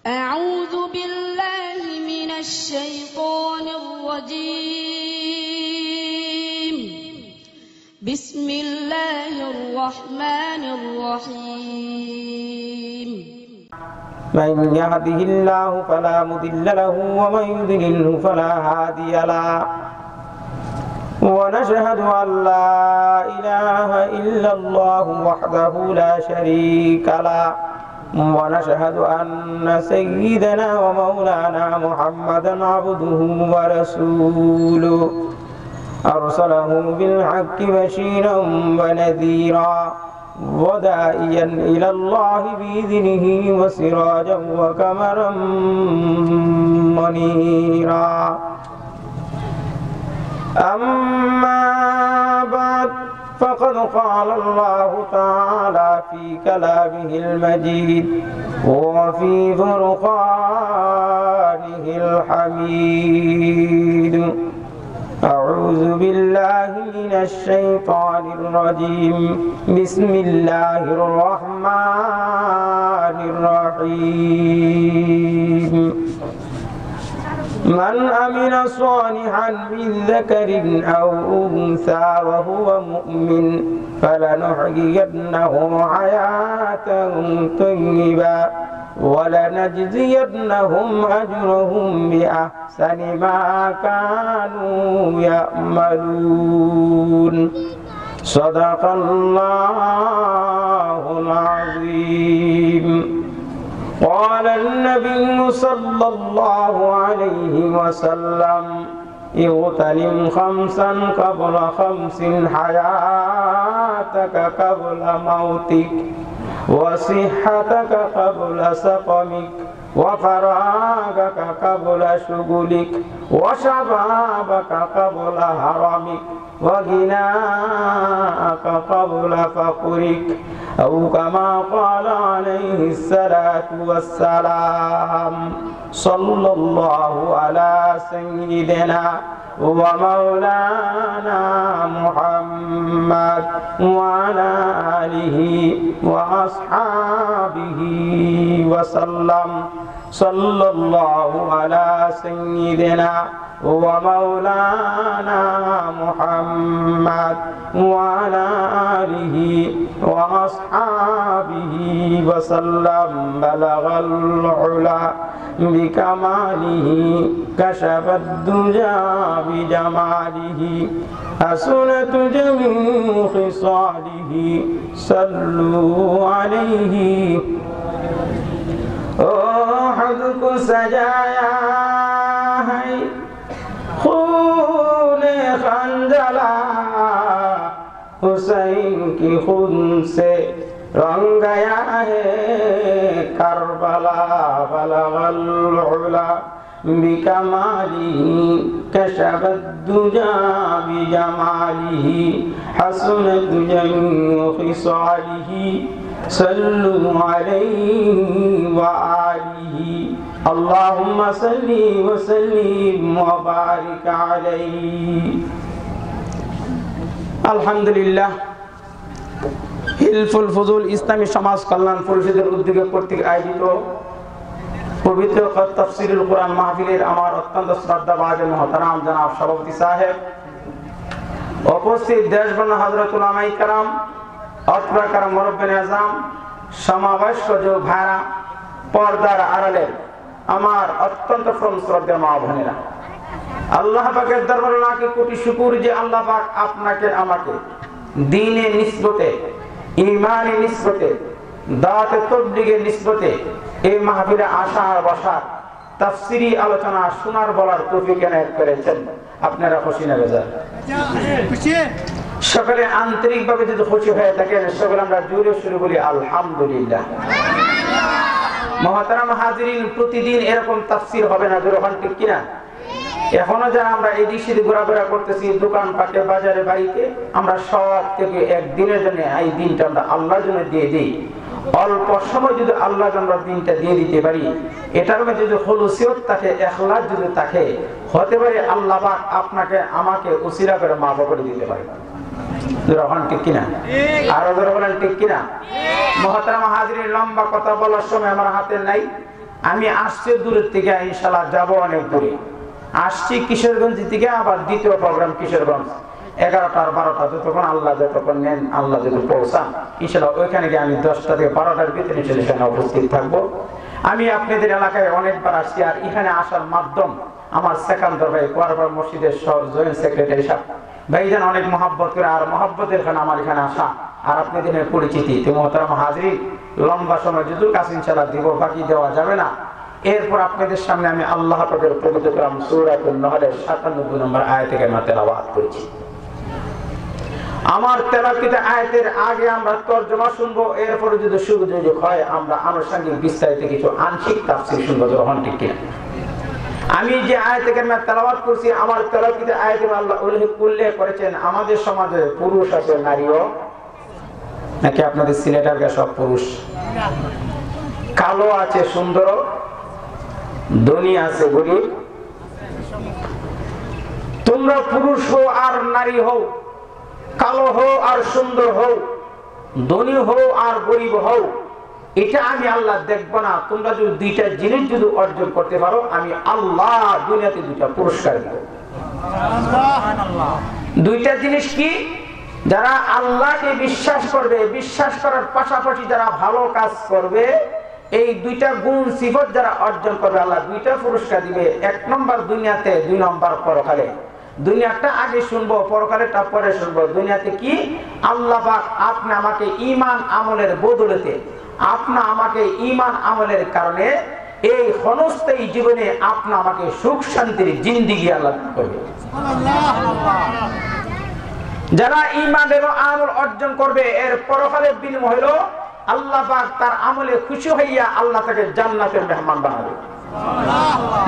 أعوذ بالله من الشيطان الرجيم بسم الله الرحمن الرحيم من يهده الله فلا مضل له ومن يضلله فلا هادي له ونشهد أن لا إله إلا الله وحده لا شريك له ونشهد أن سيدنا ومولانا محمدا عبده ورسوله أرسله بالحق بشيرا ونذيرا وداعيا إلى الله بإذنه وسراجا وقمرا منيرا أما بعد فقد قال الله تعالى في كلامه المجيد وفي فرقانه الحميد أعوذ بالله من الشيطان الرجيم بسم الله الرحمن الرحيم من عمل صالحا من ذكر أو أنثى وهو مؤمن فلنحيينه حياة طيبة ولنجزينهم أجرهم بأحسن ما كانوا يعملون صدق الله العظيم. قال النبي صلى الله عليه وسلم اغتنم خمسا قبل خمس حياتك قبل موتك وصحتك قبل سقمك وفراغك قبل شغلك وشبابك قبل هرمك وغناءك قبل فقرك أو كما قال عليه الصلاة والسلام. صلى الله على سيدنا ومولانا محمد وعلى آله وأصحابه وسلم. صلى الله على سيدنا ومولانا محمد وعلى آله وأصحابه وسلم. بلغ العلا بكماله كشف الدجى بجماله حسنت جميع خصاله صلوا عليه. خود کو سجایا ہے خون خنجلا حسین کی خون سے رنگ گیا ہے کربلا. بلغ العلا بکمالہ کشف الدجى بجمالہ حسنت جميع خصالہ صلوا عليه وآله. اللهم صل وسلم وبارك عليه. আলহামদুলিল্লাহ হিলফুল ফজুল ইসলামী সমাজ কল্যাণ পরিষদের উদ্যোগে কর্তৃক আয়োজিত পবিত্র তাফসীরুল কোরআন মাহফিলের আমার অত্যন্ত শ্রদ্ধাভাজন মহতারাম জনাব সভাপতি সাহেব, উপস্থিত দেশবন্ধু হযরত উলামায়ে কেরাম, অত্রকার মুরব্বিয়ে আযম, সমাবেশ যোগ ভাইরা, পর্দার আড়ালের আমার অত্যন্ত পরম শ্রদ্ধেয় মা বোনেরা, আল্লাহ পাকের দরবারে লাখো কোটি শুকর যে আল্লাহ পাক আপনাকে আমাকে দ্বীনে নিসবতে, ঈমানে নিসবতে, দাওয়াতে তাবলীগের নিসবতে এই মাহফিলে আসা আর বসার, তাফসীরি আলোচনা শোনার বলার তৌফিক এনায়েত করেছেন। আপনারা খুশি না বেজার? সকলে আন্তরিকভাবে যদি খুশি হয়ে থাকেন সকলে আমরা জোরে শুরু বলি আলহামদুলিল্লাহ। মুহতারাম হাজিরিন, প্রতিদিন এরকম তাফসীর হবে না, জোরে বলেন ঠিক কিনা? এখনো যারা আমরা এই দিকে ঘোরাফেরা করতেছি, দোকান পাটে বাজারে বাড়িতে, আমরা সব থেকে একদিনের জন্য এই দিনটা আমরা আল্লাহর জন্য দিয়ে দিই। অল্প সময় যদি আল্লাহর জন্য দিনটা দিয়ে দিতে পারি, এটার মধ্যে যদি খুলুসিয়ত থাকে, ইখলাস যদি থাকে, হতে পারে আল্লাহ পাক আপনাকে আমাকে উসিলা করে মাফ করে দিতে পারে। ঠিক কিনা? আরো বলেন ঠিক কিনা? মুহতারাম হাজিরিন, লম্বা কথা বলার সময় আমার হাতে নাই। আমি আসছি দূরের থেকে, ইনশাআল্লাহ যাব অনেক দূরে। আসছি কিশোরগঞ্জ থেকে, আবার দ্বিতীয় প্রোগ্রাম কিশোরগঞ্জ 11টা আর 12টা, যতক্ষণ আল্লাহ যতক্ষণ নেন, আল্লাহ যদি পৌঁছান ইনশাআল্লাহ ওইখানে গিয়ে আমি 10টা থেকে 12টার ভিতরে সেখানে উপস্থিত থাকবো। আমি আপনাদের এলাকায় অনেকবার আসছি, আর এখানে আসার মাধ্যম আমার সেকান্দর ভাই, কোয়ারপাড় মসজিদের জয়েন্ট সেক্রেটারি সাহেব ভাইজান অনেক মহব্বত করে, আর মহব্বতের এখানে আমার এখানে আসা আর আপনাদের পরিচিতি। তো মোহতারাম হাজরিন, লম্বা সময় যদিও কাছে ইনশাআল্লাহ দিব, বাকি দেওয়া যাবে না। এরপর আপনাদের সামনে আমি আল্লাহ পাকের পবিত্র কালাম সূরাতুন নহলের 97 নম্বর আয়াত থেকে আমি তেলাওয়াত করেছি। আমার তেলাওয়াত আয়াতের আগে আমরা তরজমা শুনবো, এরপরে যদি সুযোগ হয় আমরা আনুষঙ্গিক বিস্তারিত কিছু আংশিক তাফসীর শুনবো, যখন ঠিক কিনা। আমি যে আয়াত থেকে তেলাওয়াত করছি, আমার তেলাওয়াত আয়াতে আল্লাহ উল্লেখ করেছেন আমাদের সমাজে পুরুষ আছে নারীও, নাকি আপনাদের সিলেটের সব পুরুষ? কালো আছে সুন্দর, ধনী আছে গরিব। তোমরা পুরুষ হও আর নারী হও, কালো হও আর সুন্দর হও, ধনী হও আর গরিব হও, এটা আমি আল্লাহ দেখবো না। তোমরা যদি দুইটা জিনিস যদি অর্জন করতে পারো, আমি আল্লাহ দুনিয়াতে দুইটা পুরস্কার দেব। দুইটা জিনিস কি? যারা আল্লাহকে বিশ্বাস করবে, বিশ্বাস করার পাশাপাশি যারা ভালো কাজ করবে, এই দুইটা গুণ সিফত যারা অর্জন করবে, আল্লাহ দুইটা পুরস্কার দিবে। 1 নম্বর দুনিয়াতে, 2 নম্বর পরকালে। দুনিয়াটা আগে শুনবো, পরকালেরটা পরে শুনবো। দুনিয়াতে কি? আল্লাহ পাক আপনি আমাকে ঈমান আমলের বদলেতে, আপনি আমাকে ঈমান আমলের কারণে এই ক্ষণস্থায়ী জীবনে আপনি আমাকে সুখ শান্তির জিন্দেগি আল্লাহ দান করবে। যারা ঈমানের আমল অর্জন করবে, এর পরকালের বিনিময় হলো আল্লাহ পাক তার আমলে খুশি হইয়া আল্লাহ তাকে জান্নাতের মেহমান বানাবে।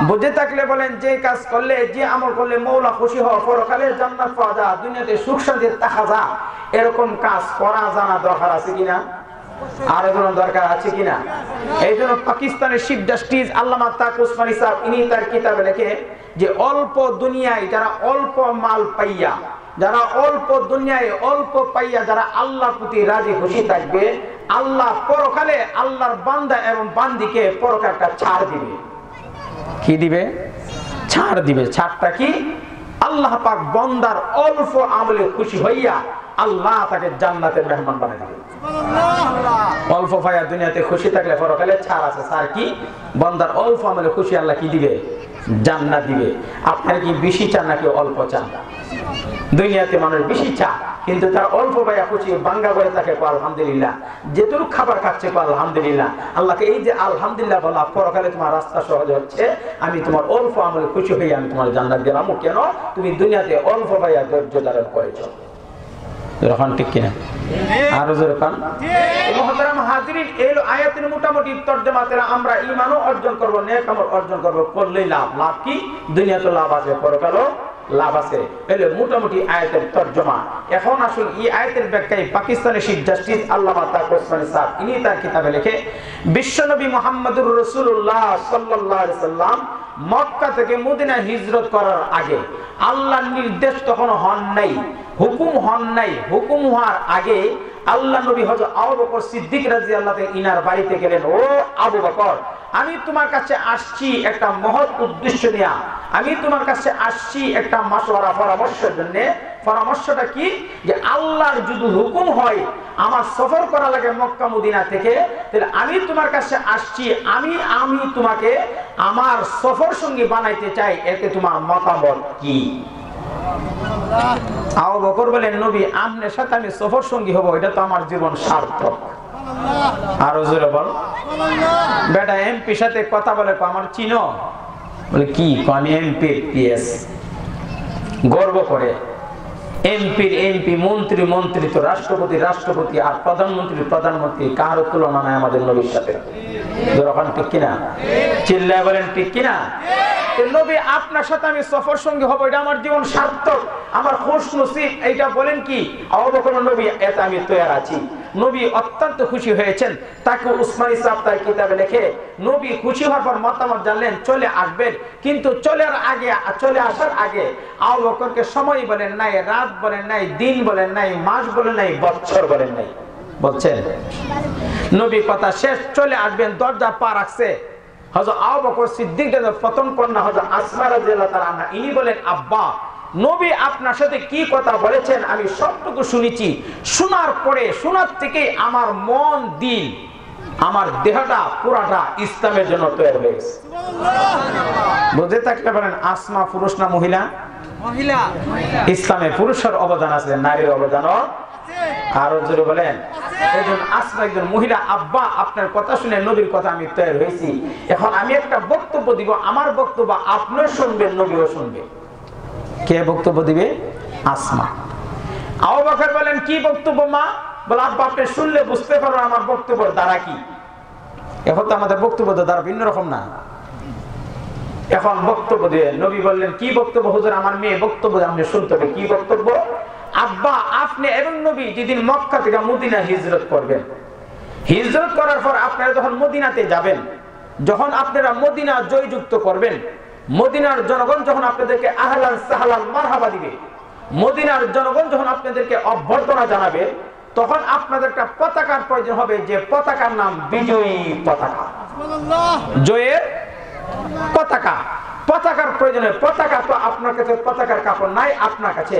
বুঝে থাকলে বলেন, যে কাজ করলে, যে আমল করলে মওলা খুশি হওয়া, পরকালে জান্নাত পাওয়া যায়, দুনিয়াতে সুখ শান্তি থাকা যায়, এরকম কাজ করা জানা দরকার আছে কিনা? আরো কোনো দরকার আছে কিনা? এই জন্য পাকিস্তানের চিফ জাস্টিস আল্লামা তাকি উসমানী সাহেব, ইনি তার কিতাবে লেখে যে অল্প দুনিয়ায় যারা অল্প মাল পাইয়া, যারা অল্প দুনিয়ায় অল্প পাইয়া যারা আল্লাহর প্রতি রাজি খুশি থাকবে, আল্লাহ পরকালে আল্লাহর বান্দা এবং বান্দিকে পরকালে একটা ছাড় দিবে। কি দিবে? ছাড় দিবে। ছাড়টা কি? আল্লাহ পাক বান্দার অল্প আমলে খুশি হইয়া আল্লাহ তাকে জান্নাতের মেহমান বানিয়ে দিবে। অল্প পাইয়া দুনিয়াতে খুশি থাকলে পরকালে ছাড় আছে। ছাড় কি? বান্দার অল্প আমলে খুশি আল্লাহ কি দিবে? জান্নাত দিবে। আপনার কি বেশি চান নাকি অল্প চান? দুনিয়াতে মানুষ বেশি চায়, কিন্তু তার অল্প পাইয়া খুশি, বাঙ্গা করে তাকে আলহামদুলিল্লাহ, যেটুকু খাবার খাচ্ছে আলহামদুলিল্লাহ। আল্লাহকে এই যে আলহামদুলিল্লাহ বলা, পরকালে তোমার রাস্তা সহজ হচ্ছে, আমি তোমার অল্প আমলে খুশি হয়ে আমি তোমার জান্নাত দিলাম। কেন? তুমি দুনিয়াতে অল্প পাইয়া ধৈর্য ধারণ করেছো। যখন ঠিক কিনা? আরো জোরে কান। মুহতারাম হাজিরিন, এই আয়াতের মোটামুটি তরজমাতে আমরা ঈমানও অর্জন করব, নেক আমল অর্জন করব, করলেই লাভ। লাভ কি? দুনিয়াতে লাভ আছে, পরকালেও লাভ আছে। এলে মোটামুটি আয়াতের তরজমা। এখন আসুন এই আয়াতের ব্যাখ্যায় পাকিস্তানের চিফ জাস্টিস আল্লামা তাকি উসমানী সাহেব, ইনি তার কিতাবে লেখে, বিশ্বনবী মুহাম্মদুর রাসূলুল্লাহ সাল্লাল্লাহু আলাইহি সাল্লাম মক্কা থেকে মদিনা হিজরত করার আগে আল্লাহর নির্দেশ তখন হন নাই, হুকুম হন নাই। হুকুম হওয়ার আগে আল্লাহ নবী হযরত আবু বকর সিদ্দিক রাদিয়াল্লাহু তাআলা ইনার বাড়িতে গেলেন। ও আবু বকর, আমি তোমার কাছে আসছি একটা মহৎ উদ্দেশ্য নিয়ে, আমি তোমার কাছে আসছি একটা মাশওয়ারা, পরামর্শের জন্য। পরামর্শটা কি? যে আল্লাহর যদি হুকুম হয় আমার সফর করা লাগে মক্কা মদিনা থেকে, তাহলে আমি তোমার কাছে আসছি, আমি তোমাকে আমার সফর সঙ্গী বানাইতে চাই, এতে তোমার মতামত কি? আবু বকর বলেন, নবী আপনার সাথে আমি সফর সঙ্গী হব, এটা তো আমার জীবন সার্থক। আরো জোরে বল। বেটা এমপির সাথে কথা বলে, আমার চিনো? বলে কি? আমি এমপি পিএস। গর্ব করে এমপি, মন্ত্রী মন্ত্রী, তো রাষ্ট্রপতি, আর প্রধানমন্ত্রী, কারো তুলনা নাই আমাদের নবীর সাথে। যখন ঠিক কিনা? চিল্লায় বলেন ঠিক কিনা? নবী আপনার সাথে আমি সফর সঙ্গী হব, এটা আমার জীবন সার্থক, আমার খুশ নসিব, এইটা বলেন কি? আবু বকর, নবী এতে আমি তৈরি আছি। নবী অত্যন্ত খুশি হয়েছেন। তাকে উসমানী সাহেব তার কিতাবে লেখে, নবী খুশি হওয়ার পর মতামত জানলেন, চলে আসবেন। কিন্তু চলে আসার আগে আবু বকরকে সময় বলেন নাই, রাত বলেন নাই, দিন বলেন নাই, মাস বলেন নাই, বছর বলেন নাই। বলছেন নবী কথা শেষ, চলে আসবেন, দরজা পা রাখছে। হযরত আবু বকর সিদ্দিক রাদিয়াল্লাহু প্রথম কন্যা হযরত আসমা রাদিয়াল্লাহু তাআলা আনহা, ইনি বলেন, আব্বা নবী আপনার সাথে কি কথা বলেছেন আমি সবটুকু শুনেছি, শোনার পরে শোনার থেকে আমার মন দিল আমার দেহটা পুরাটা ইসলামের জন্য তৈরি হয়ে গেছে। বুঝে থাকলে বলেন আসমা পুরুষ না মহিলা? মহিলা। ইসলামে পুরুষের অবদান আছে, নারীর অবদান আরো জোরে বলেন। একজন আসমা একজন মহিলা। আব্বা আপনার কথা শুনে নবীর কথা আমি তৈরি হয়েছি, এখন আমি একটা বক্তব্য দিব, আমার বক্তব্য আপনিও শুনবেন, নবীও শুনবে। কে বক্তব্য দিবে? আসমা। আবু বকর বলেন কি বক্তব্য মা? বলে আব্বা আপনি শুনলে বুঝতে পারো আমার বক্তব্যের দ্বারা কি। এখন তো আমাদের বক্তব্য দ্বারা ভিন্ন রকম না। এখন বক্তব্য দিয়ে নবী বললেন কি বক্তব্য? হুজুর আমার মেয়ে বক্তব্য আপনি শুনতে হবে। কি বক্তব্য? আব্বা আপনি এবং নবী যেদিন মক্কা থেকে মদিনা হিজরত করবেন, হিজরত করার পর আপনারা যখন মদিনাতে যাবেন, যখন আপনারা মদিনা জয়যুক্ত করবেন, মদিনার জনগণ যখন আপনাদেরকে আহলান সাহলান মারহাবা দিবে, মদিনার জনগণ যখন আপনাদেরকে অভ্যর্থনা জানাবে, তখন আপনাদের একটা পতাকার প্রয়োজন হবে, যে পতাকার নাম বিজয়ী পতাকা, জয়ের পতাকা। পতাকার প্রয়োজনে পতাকা তো আপনার কাছে পতাকার কাপড় নাই, আপনার কাছে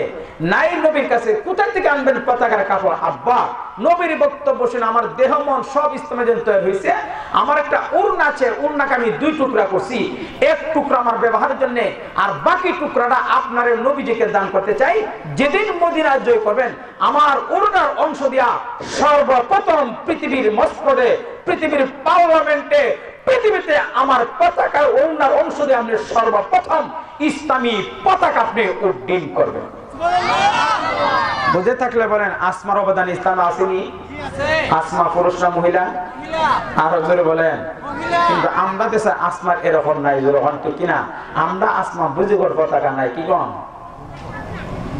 নাই, নবীর কাছে কোথা থেকে আনবেন পতাকার কাপড়? আব্বা নবীর বক্তব্য শুনে আমার দেহ মন সব ইসলামের জন্য তৈরি হয়েছে। আমার একটা উড়না আছে, উড়নাকে আমি 2 টুকরা করছি, এক টুকরা আমার ব্যবহারের জন্য, আর বাকি টুকরাটা আপনার নবীজিকে দান করতে চাই। যেদিন মদিনা জয় করবেন আমার উড়নার অংশ দিয়া সর্বপ্রথম পৃথিবীর মসনদে, পৃথিবীর পার্লামেন্টে, পৃথিবীতে আমার পতাকা ওনার অংশ দিয়ে আপনি সর্বপ্রথম ইসলামী পতাকা আপনি উড্ডীন করবেন। বুঝে থাকলে বলেন আসমার অবদান ইসলামে আসেনি? আসমা পুরুষ না মহিলা? আরো জোরে বলেন। কিন্তু আমরা দেশে আসমার এরকম নাই, যেরকম ঠিক কিনা? আমরা আসমা বুঝিগর পতাকা নাই, কি কম?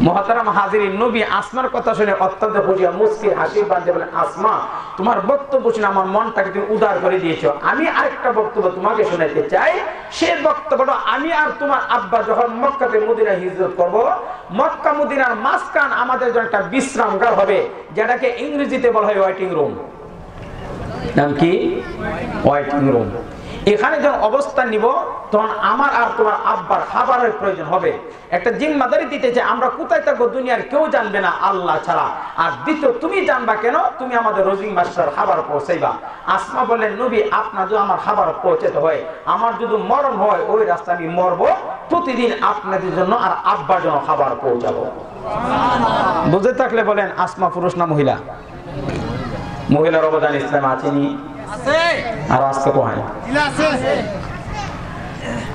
মুহতারাম হাজিরিন, নবী আসমার কথা শুনে অত্যন্ত খুশি, মুস্কি হাসি বাঁধে বলেন, আসমা তোমার বক্তব্য শুনে আমার মনটাকে তুমি উদার করে দিয়েছো। আমি আরেকটা বক্তব্য তোমাকে শোনাতে চাই। সে বক্তব্যটা আমি আর তোমার আব্বা যখন মক্কাতে মদিনা হিজরত করব, মক্কা মদিনার মাঝখান আমাদের জন্য একটা বিশ্রামগার হবে, যেটাকে ইংরেজিতে বলা হয় ওয়েটিং রুম। নাম কি? Waiting room. এখানে যখন অবস্থান নিব, তখন আমার আর তোমার আব্বার খাবারের প্রয়োজন হবে। একটা জিম্মাদারি দিতে চাই, আমরা কোথায় থাকবো দুনিয়ার কেউ জানবে না আল্লাহ ছাড়া। আর দ্বিতীয় তুমি জানবা কেন? তুমি আমাদের রোজিং মাস্টার খাবার পৌঁছাইবা। আসমা বললেন, নবী আপনার যদি আমার খাবার পৌঁছাতে হয়, আমার যদি মরণ হয় ওই রাস্তা আমি মরবো, প্রতিদিন আপনাদের জন্য আর আব্বার জন্য খাবার পৌঁছাবো। বুঝে থাকলে বলেন আসমা পুরুষ না মহিলা? মহিলার অবদান ইসলামে আছেনি? আর আজকে কোহায়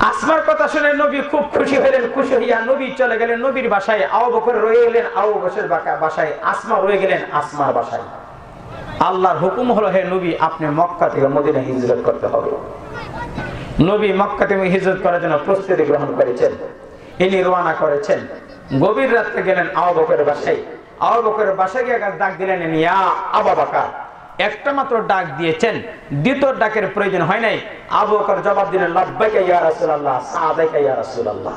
আসমার কথা শুনে নবী খুব খুশি হলেন। খুশি হইয়া নবী চলে গেলেন নবীর বাসায়। আবু বকর রয়ে গেলেন আবু বকরের বাসায়। আসমা রয়ে গেলেন আসমার বাসায়। আল্লাহর হুকুম হলো, হে নবী আপনি মক্কা থেকে মদিনা হিজরত করতে হবে। নবী মক্কা থেকে হিজরত করার জন্য প্রস্তুতি গ্রহণ করেছেন। ইনি রওনা করেছেন। গভীর রাতে গেলেন আবু বকরের বাসায়। আবু বকরের বাসায় গিয়ে ডাক দিলেন, ইয়া আবু বকর। একটা মাত্র ডাক দিয়েছেন, দ্বিতীয় ডাকের প্রয়োজন হয় নাই। আবু বকর জবাব দিলেন, লাব্বাইকা ইয়া রাসূলুল্লাহ, সাদাইকা ইয়া রাসূলুল্লাহ।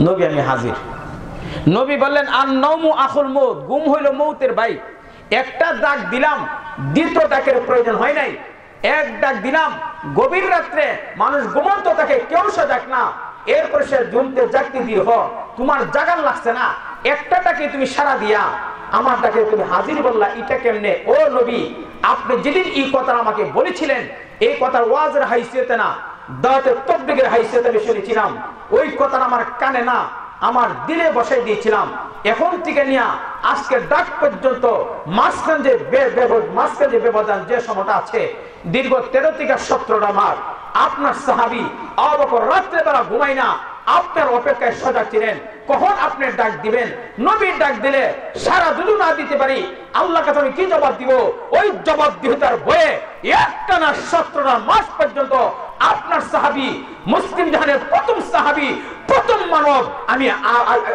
নবী আমি হাজির। নবী বললেন, আন নাওমু আখুল মউত, ঘুম হইল মউতের ভাই। একটা ডাক দিলাম, দ্বিতীয় ডাকের প্রয়োজন হয় নাই। এক ডাক দিলাম, গভীর রাত্রে মানুষ ঘুমন্ত থাকে, কেউ সজাগ না, এরপর সে জমতে জাগতে দিয়ে তোমার জাগান লাগছে না, একটা ডাকে তুমি সারা দিয়া আমার ডাকে তুমি হাজির বললা, এটা কেমনে? ও নবী আপনি যেদিন এই কথা আমাকে বলেছিলেন, এই কথার ওয়াজের হাইসিয়তে না, দাওয়াতের তাবলীগের হাইসিয়তে আমি শুনেছিলাম, ওই কথা আমার কানে না আমার দিলে বসাই দিয়েছিলাম। এখন থেকে নিয়ে আজকে ডাক পর্যন্ত মাঝখান যে ব্যবধান যে সময়টা আছে, দীর্ঘ 13 থেকে 17টা মাস আপনার সাহাবী আবু বকর রাত্রে বেলা ঘুমাই না, আপনার অপেক্ষায় সজাগ ছিলেন কখন আপনি ডাক দিবেন। নবীর ডাক দিলে সারা যদি না দিতে পারি, আল্লাহর কাছে আমি কি জবাব দিব? ওই জবাব দিহতার ভয়ে একটানা 17টা মাস পর্যন্ত আপনার সাহাবী, মুসলিম জাহানের প্রথম সাহাবী, প্রথম মানব আমি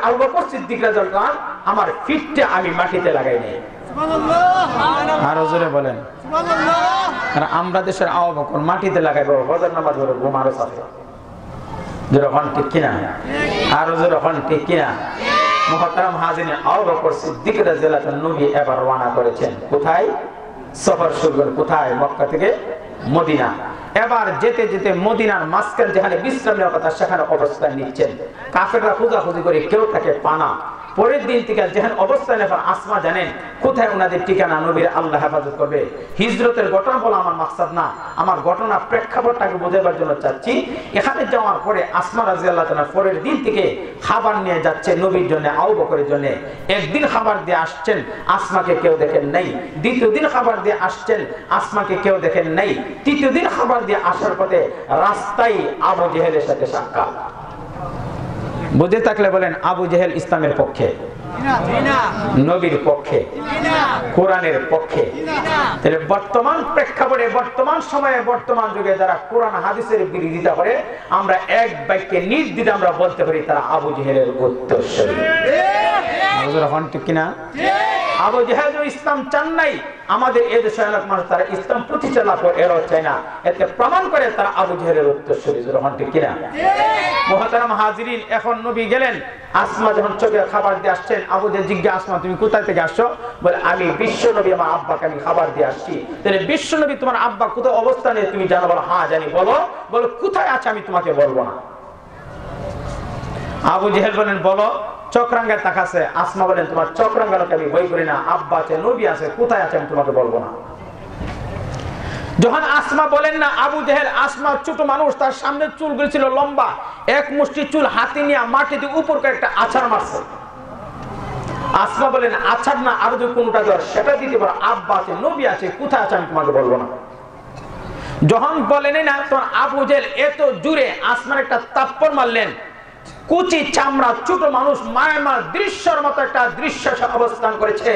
আবু বকর সিদ্দিক রাদিয়াল্লাহু আনহু আমার ফিটটা আমি মাটিতে লাগাই নাই। সুবহানাল্লাহ। আর জোরে বলেন সুবহানাল্লাহ। আর আমরা দেশের আবু বকর মাটিতে লাগাইবো, ফজর নামাজ পড়ে ঘুমারো সাথে। যেরকম ঠিক কিনা? আর যেরকম ঠিক কিনা? মুহতারাম হাজিরিন, আবু বকর সিদ্দিক রাদিয়াল্লাহু আনহু নবী এবার রওনা করেছেন। কোথায়? সফর শুরু করেন। কোথায়? মক্কা থেকে মদিনা। এবার যেতে যেতে মদিনার মাঝখানে যেখানে বিশ্রাম নেওয়ার কথা সেখানে অবস্থান নিচ্ছেন। কাফেররা খোঁজাখুঁজি করে কেউ তাকে পানা। পরের দিন থেকে যেখানে অবস্থান এখন আসমা জানেন কোথায় ওনাদের ঠিকানা, নবীর আল্লাহ হেফাজত করবে। হিজরতের ঘটনা বলা আমার মাকসাদ না, আমার ঘটনা প্রেক্ষাপটটাকে বোঝাবার জন্য চাচ্ছি। এখানে যাওয়ার পরে আসমা রাদিয়াল্লাহু তাআলা পরের দিন থেকে খাবার নিয়ে যাচ্ছে নবীর জন্য, আবু বকরের জন্য। একদিন খাবার দিয়ে আসছেন, আসমাকে কেউ দেখেন নাই। দ্বিতীয় দিন খাবার দিয়ে আসছেন, আসমাকে কেউ দেখেন নাই। তৃতীয় দিন খাবার দিয়ে আসার পথে রাস্তায় আবু জেহেলের সাথে সাক্ষাৎ। বুঝে থাকলে বলেন আবু জেহেল ইসলামের পক্ষে, নবীর পক্ষে, কোরআনের পক্ষে। তাহলে বর্তমান প্রেক্ষাপটে, বর্তমান সময়ে, বর্তমান যুগে যারা কোরআন হাদিসের বিরোধিতা করে, আমরা এক বাক্যে নির্দ্বিধায় আমরা বলতে পারি তারা আবু জেহেলের উত্তরসূরি। ঠিক কিনা? আবু জেহেল ইসলাম চান নাই, আমাদের এই দেশে অনেক মানুষ তারা ইসলাম প্রতিষ্ঠা লাভ করে এরাও চায় না। এতে প্রমাণ করে তারা আবু জেহেলের উত্তরসূরি। ঠিক কিনা? মুহতারাম হাজিরিন, এখন নবী গেলেন, আসমা যখন চোখে খাবার দিয়ে আসছেন, আবু জেহেল জিজ্ঞাসা, আসমা তুমি কোথায় থেকে আসছো? বলে আমি বিশ্ব নবী, আমার আব্বাকে আমি খাবার দিয়ে আসছি। তাহলে বিশ্ব নবী তোমার আব্বা কোথায় অবস্থানে তুমি জানো? বলো হ্যাঁ জানি। বলো বলো কোথায় আছে? আমি তোমাকে বলবো না। আবু জেহেল বলেন বলো। চক্রাঙ্গায় তাকাছে। আসমা বলেন তোমার চক্রাঙ্গাকে আমি বই করি না, আব্বা আছে, নবী আছে, কোথায় আছে আমি তোমাকে বলবো না। যখন আসমা বলেন না, আবু জেহেল, আসমা ছোট মানুষ, তার সামনে চুলগুলো ছিল লম্বা, এক মুষ্টি চুল হাতে নিয়ে মাটিতে উপর করে একটা আছাড় মারছে। আসমা বলেন আছাড় না, আরো যদি কোনটা দেওয়ার সেটা দিতে পারো, আব্বা আছে, নবী আছে, কোথায় আছে আমি তোমাকে বলবো না। যখন বলেন না, তখন আবু জেহেল এত জুড়ে আসমার একটা তাপ্পর মারলেন। কুচি চামড়া, ছোট মানুষ, মায়ামার দৃশ্যের মতো একটা দৃশ্য অবস্থান করেছে।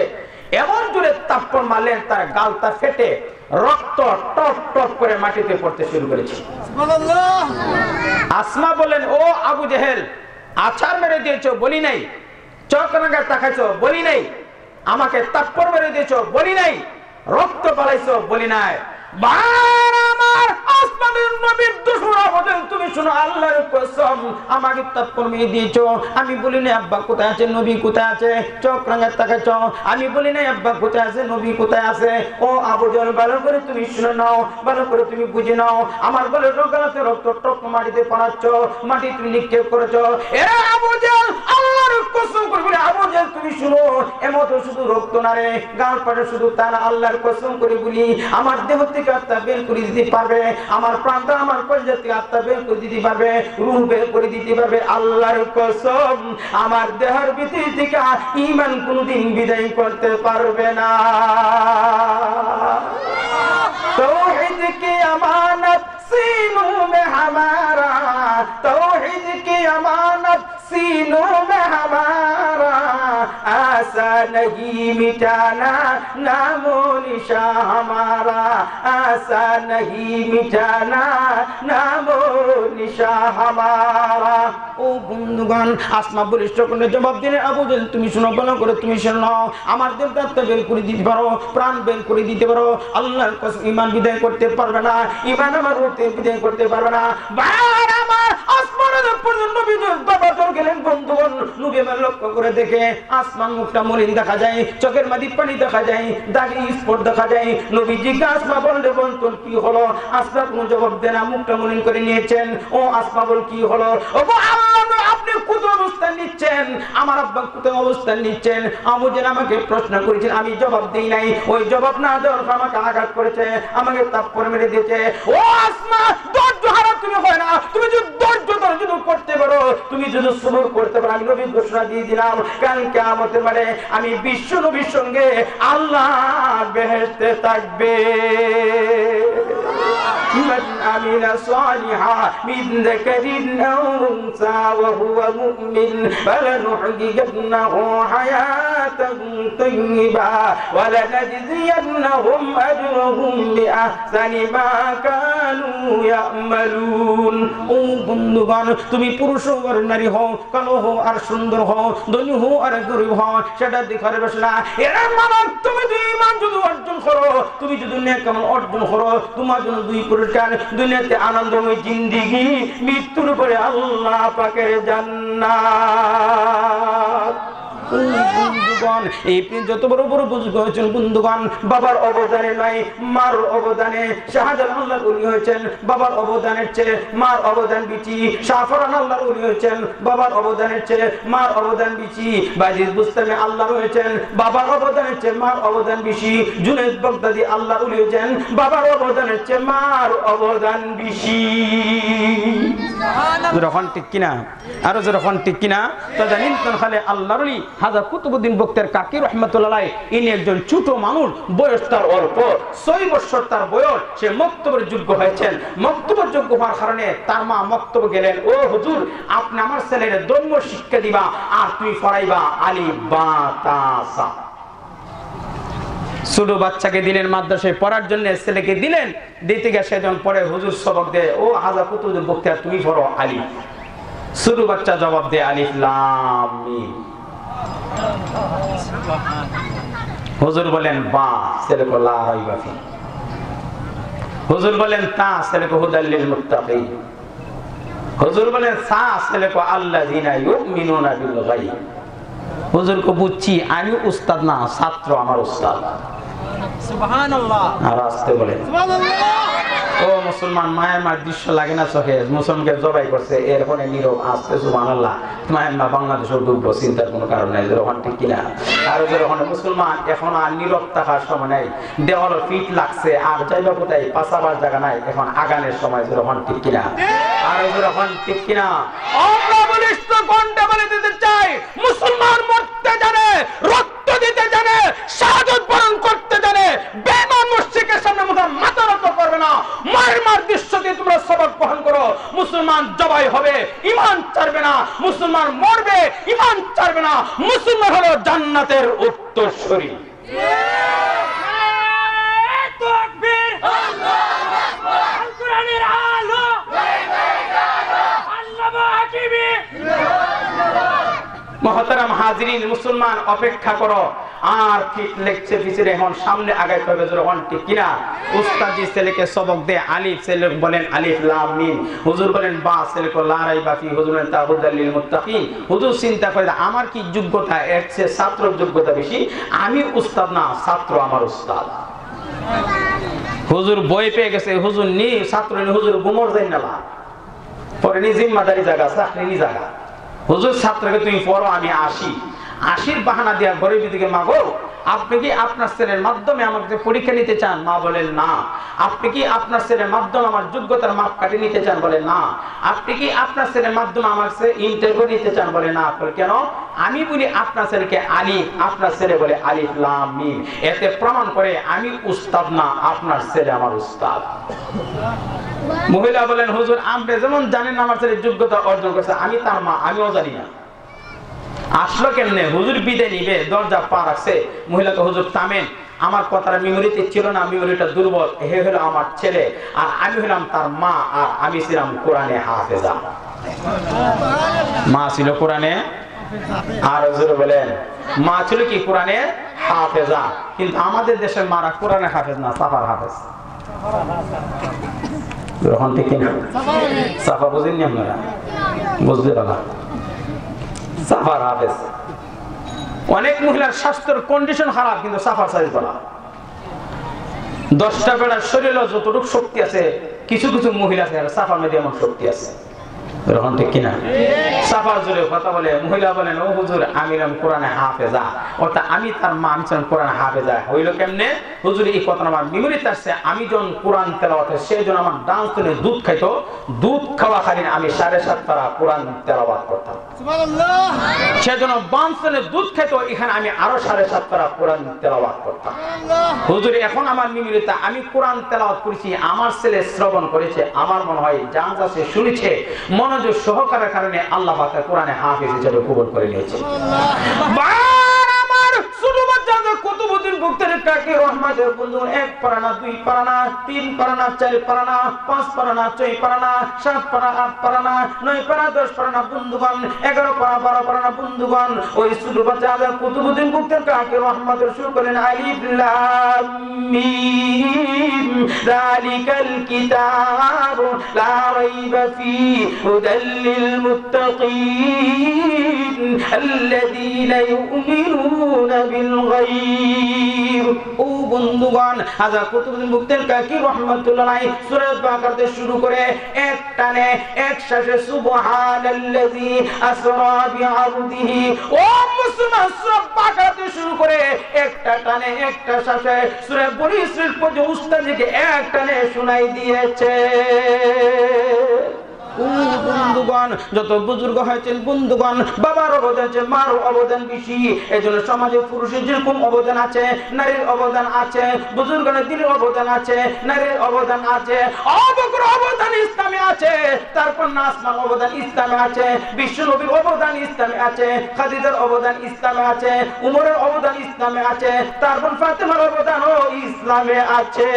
এমন জোরে তাপ্পর মারলেন, তার গালটা ফেটে রক্ত টপ টপ করে মাটিতে পড়তে শুরু করেছে। আসমা বলেন ও আবু জেহেল, আছাড় মেরে দিয়েছো বলি নাই, চক্রাঙ্গা তাকাইছো বলি নাই, আমাকে তাপ্পর মেরে দিয়েছো বলি নাই, রক্ত পালাইছো বলি নাই। তুমি শুনো, আল্লাহর কসম, আমাকে তাপ্পর মেরে দিয়েছো। আমি বলি না আব্বা কোথায় আছে, নবী কোথায় আছে, চক্রাঙ্গা তাকাইছো। আমি বলি না আব্বা কোথায় আছে, নবী কোথায় আছে। ও আবু জেহেল, ভালো করে তুমি শুনে নাও, ভালো করে তুমি বুঝে নাও। আমার বলে রোগাতে রক্ত টপ মাটিতে পড়াচ্ছ, মাটি তুমি নিক্ষেপ করেছো। এ আবু জেহেল, আল্লাহর কসম করে বলি, আবু জেহেল তুমি শুনো, এমতো শুধু রক্ত না রে, গাল পাটে শুধু তা না, আল্লাহর কসম করে বলি, আমার দেহ থেকে আত্মা বের করে দিতে পারবে, আমার প্রাণটা, আমার কলিজা থেকে আত্মা বের করে দিতে পারবে, রূহ বের করে দিতে পারবে। আল্লাহর কসম, আমার দেহের ভিতর থেকে ঈমান কোনদিন বিদায় করতে পারবে না। तौहीद की अमानत सीनों में हमारा, तौहीद की अमानत सीनों में हमारा, आशा नहीं मिटाना नामो निशा हमारा, आशा नहीं मिटाना नामो निशा हमारा। ও বন্ধুগণ, আসমা বলিষ্ঠ করে জবাব দিলেন, আবু জেহেল তুমি শোনো, ভালো করে তুমি শোনো, আমার দেহটা বের করে দিতে পারো, প্রাণ বের করে দিতে পারো, আল্লাহর কসম ঈমান বিদায় করতে পারবে না, ঈমান আমার রূহে বিদায় করতে পারবে না। ভাই আমার, আসমানের পর্যন্ত বিজয় বাবা তোর গেলেন। বন্ধুগণ, নবী আমার লক্ষ্য করে দেখে আসমান মুখটা মলিন দেখা যায়, চোখের মাঝে পানি দেখা যায়, দাগি স্পট দেখা যায়। নবী জিজ্ঞাসা, আসমা বললে বোন তোর কি হলো? আসমা কোনো জবাব দেন না, মুখটা মলিন করে নিয়েছেন। ও আসমা বল কি হলো? ও আপনি কোথায় অবস্থান নিচ্ছেন? আমার আব্বা কোথায় অবস্থান নিচ্ছেন? আবু জেহেল আমাকে প্রশ্ন করেছেন, আমি জবাব দিই নাই। ওই জবাব না দেওয়ার পর আমাকে আঘাত করেছে, আমাকে তাপ্পর মেরে দিয়েছে। ও আসমা, ধৈর্য হারা তুমি হয় না, তুমি যদি ধৈর্য ধরে করতে পারো, তুমি যদি সবর করতে পারো, আমি নবী ঘোষণা দিয়ে দিলাম, কাল কিয়ামতের মাঠে আমি বিশ্ব নবীর সঙ্গে আল্লাহ বেহেশতে থাকবে। من عمل صالحا من ذكر أو أنثى وهو مؤمن فلنحيينه حياة طيبة ولنجزينهم أجرهم بأحسن ما كانوا يعملون। ও বন্ধুগণ, তুমি পুরুষ হও আর নারী হও, কালো হও আর সুন্দর হও, ধনী হও আর গরিব হও, সেটা দেখার বিষয় না। এর মানে তুমি যদি ঈমান যদি অর্জন করো, তুমি যদি নেক আমল অর্জন করো, তোমার জন্য দুই পুরস্কার, দুনিয়াতে আনন্দময় জিন্দেগি, মৃত্যুর পরে আল্লাহ পাকের জান্নাত। বন্ধুগণ, এই যত বড় বড় বুজুর্গ হয়েছেন বন্ধুগণ, বাবার অবদানে নয় মার অবদানে। শাহজালাল আল্লাহর ওলি হয়েছেন বাবার অবদানের চেয়ে মার অবদান বেশি। শাহফরান আল্লাহর ওলি হয়েছেন বাবার অবদানের চেয়ে মার অবদান বেশি। বাজিদ বুস্তামি আল্লাহর হয়েছেন বাবার অবদানের চেয়ে মার অবদান বেশি। জুনাইদ বাগদাদি আল্লাহর ওলি হয়েছেন বাবার অবদানের চেয়ে মার অবদান বেশি। যখন ঠিক কিনা, আরো যখন ঠিক কিনা, তদানীন খালে আল্লাহর ওলি হাজা কুতুবউদ্দিন বক্তার কাকি রহমাতুল্লাহ, ইনি একজন ছোট মানুষ, বয়স তার অল্প, 6 বছর তার বয়স, সে মক্তবের যোগ্য হয়েছেন। মক্তবের যোগ্য হওয়ার কারণে তার মা মক্তবে গেলেন, ও হুজুর আপনি আমার ছেলের ধর্ম শিক্ষা দিবা আর তুমি পড়াইবা আলিফ বা তা সা। ছোট বাচ্চাকে দিলেন মাদ্রাসায় পড়ার জন্য, ছেলেকে দিলেন, দিতে গিয়ে সেজন পড়ে হুজুর সবক দেয়, ও হাজা কুতুবউদ্দিন বক্তা তুমি পড়ো আলিফ। ছোট বাচ্চা জবাব দেয় আলিফ লাম মিম। হুজুর বলেন বা, ছেলে কো লা রাইবা ফি। হুজুর বলেন তা, ছেলে কো হুদাল লিল মুত্তাকিন। হুজুর বলেন সা, ছেলে কো আল্লাযিনা ইউমিনুনা বিল গায়ব। হুজুর কো বুঝছি আমি উস্তাদ না, ছাত্র আমার উস্তাদ। সুবহানাল্লাহ। আর আসতে বলেন সুবহানাল্লাহ। ও মুসলমান, মায়ামার দৃশ্য লাগে না চোখে? মুসলমানকে জবাই করছে, এরপরে নীরব আসতে সুবহানাল্লাহ। মায়ামা বাংলাদেশে ডুববো, চিন্তার কোনো কারণ নাই, যখন ঠিক কিনা। আর যখন মুসলমান এখন আর নীরব থাকার সময় নাই, দেওয়াল ফিট লাগছে আর যাইবা কোথায় পাশাবার জায়গা নাই, এখন আগানের সময়, যখন ঠিক কিনা। আর যখন ঠিক কিনা, আমরা বলিষ্ঠ কণ্ঠে বলে দিতে চাই, মুসলমান মরতে জানে, রক্ত দিতে জানে, শাহাদাত বরণ করতে জানে, বেঈমান মুশরিকের সামনে মাথা নত করবে না। মার দৃশ্য দিয়ে তোমরা সবক গ্রহণ করো। মুসলমান জবাই হবে, ঈমান ছাড়বে না। মুসলমান মরবে, ঈমান ছাড়বে না। মুসলমান হলো জান্নাতের উত্তরসূরি। তাকবীর, আল্লাহু আকবার, আল কোরআনের আলো, আল্লাহু আকবার। মুহতারাম হাজিরিন, মুসলমান অপেক্ষা করো, আর ঠিক লেখছে পিছনে, এখন সামনে আগাইতে হবে, যখন ঠিক কিনা। উস্তাদি ছেলেকে সবক দেয় আলিফ, ছেলে বলেন আলিফ লাম মিম। হুজুর বলেন বা, ছেলে কো লা রাইবা ফি। হুজুর বলেন তা হুদাল লিল মুত্তাকিন। হুজুর চিন্তা করে আমার কি যোগ্যতা, এর চেয়ে ছাত্রের যোগ্যতা বেশি। আমি উস্তাদ না, ছাত্র আমার উস্তাদ। হুজুর বই পেয়ে গেছে, হুজুর নি ছাত্র নি, হুজুর গুমর যাই না, পরে নি জিম্মাদারি জায়গা, চাকরি নি জায়গা। হুজুর ছাত্রকে তুমি পড়ো, আমি আসি। আশির বাহানা দিয়া ঘরের দিকে, মাগো আপনি কি আপনার ছেলের মাধ্যমে আমাকে পরীক্ষা নিতে চান? মা বলেন না। আপনি কি আপনার ছেলের মাধ্যমে আমার যোগ্যতার মাপ কাটি নিতে চান? বলে না। আপনি কি আপনার ছেলের মাধ্যমে আমার ইন্টারভিউ নিতে চান? বলে না। কেন? আমি বলি আপনার ছেলেকে আলিফ, আপনার ছেলে বলে আলিফ লাম মিম। এতে প্রমাণ করে আমি উস্তাদ না, আপনার ছেলে আমার উস্তাদ। মহিলা বলেন, হুজুর আপনি যেমন জানেন আমার ছেলের যোগ্যতা অর্জন করছে, আমি তার মা, আমিও জানি না। আসলো কেমনে? হুজুর বিদায় নিবে, দরজা পা রাখছে। মহিলাকে হুজুর থামেন, আমার কথাটা মেমোরিতে ছিল না, মেমোরিটা দুর্বল। হে হলো আমার ছেলে, আর আমি হলাম তার মা, আর আমি ছিলাম কোরআনে হাফেজা। মা ছিল কোরআনে, আর হুজুর বলেন মা ছিল কি কোরআনে হাফেজা। কিন্তু আমাদের দেশের মারা কোরআনে হাফেজ না, সাফার হাফেজ। যখন ঠিক না সাফা বুঝেননি আপনারা? বুঝতে পারা সাফার হাফেজ। অনেক মহিলার স্বাস্থ্যের কন্ডিশন খারাপ, কিন্তু সাফার সাইজ বলা। 10টা বেড়ার শরীরে যতটুকু শক্তি আছে, কিছু কিছু মহিলা সাফার মধ্যে এমন শক্তি আছে। তখন ঠিক কিনা? সাফার জোরে কথা বলে মহিলা বলেন, ও হুজুর আমি কোরআনে হাফেজা, অর্থাৎ আমি তার মা, আমি কোরআনে হাফেজা। হইল কেমনে? হুজুর এই কথা আমার মেমোরিতে আসছে। আমি যখন কোরআন তেলাওয়াত, সেই জন্য আমার ডান্স করে দুধ খাইতো, দুধ খাওয়া খালি আমি 7.5 পারা কোরআন তেলাওয়াত করতাম। সুবহানাল্লাহ। সেজন্য বানসনে দুধ খাইতো, এখানে আমি আরো 7.5 পারা কোরআন তেলাওয়াত করতাম। হুজুর এখন আমার মেমোরিতে আমি কোরআন তেলাওয়াত করেছি, আমার ছেলে শ্রবণ করেছে, আমার মনে হয় জান যাচ্ছে শুনেছে, মনোযোগ সহকারের কারণে আল্লাহ পাক কোরআনে হাফেজ হিসেবে কবুল করে নিয়েছে। আমার ছোট বাচ্চাদের কুতুবউদ্দিন ভক্তের কাকে রহমতের বন্ধু 1 পারা না 2 পারা না 3 পারা না 4 পারা না 5 পারা না 6 পারা না 7 পারা 8 পারা না 9 পারা 10 পারা না বন্ধুগণ 11 পারা 12 পারা না বন্ধুগণ ওই ছোট বাচ্চা আল্লাহ কুতুবুদ্দিন ভক্তের কাকে রহমতের শুরু করেন আলিফ লাম মিম যালিকাল কিতাবু লা রাইবা ফীহি হুদাল লিল মুত্তাকিন আল্লাযীনা ইউমিনুনা বিল গায়ব। ও বন্ধুগণ, হাজা কুতুবুদ্দিন ভক্তের কাকি রাহমাতুল্লাহ আলাইহি সূরা বাকারাতে শুরু করে এক টানে এক শ্বাসে সুবহানাল্লাযী আসরা বিআবদিহি। ও মুসলমান, সূরা বাকারাতে শুরু করে একটা টানে একটা শ্বাসে সূরা বনী ইসরাঈল পর্যন্ত উস্তাদকে এক টানে শোনাই দিয়েছে। বন্ধুগণ, যত বুজুর্গ হয়েছেন বন্ধুগণ, বাবার অবদান আছে, মার অবদান বেশি। এজন্য সমাজে পুরুষের যেরকম অবদান আছে, নারীর অবদান আছে, বুজুর্গের দিনের অবদান আছে, নারীর অবদান আছে, আবু বকর অবদান ইসলামে আছে, তারপর আসমার অবদান ইসলামে আছে, বিশ্ব নবীর অবদান ইসলামে আছে, খাদিজার অবদান ইসলামে আছে, উমরের অবদান ইসলামে আছে, তারপর ফাতেমার অবদানও ইসলামে আছে।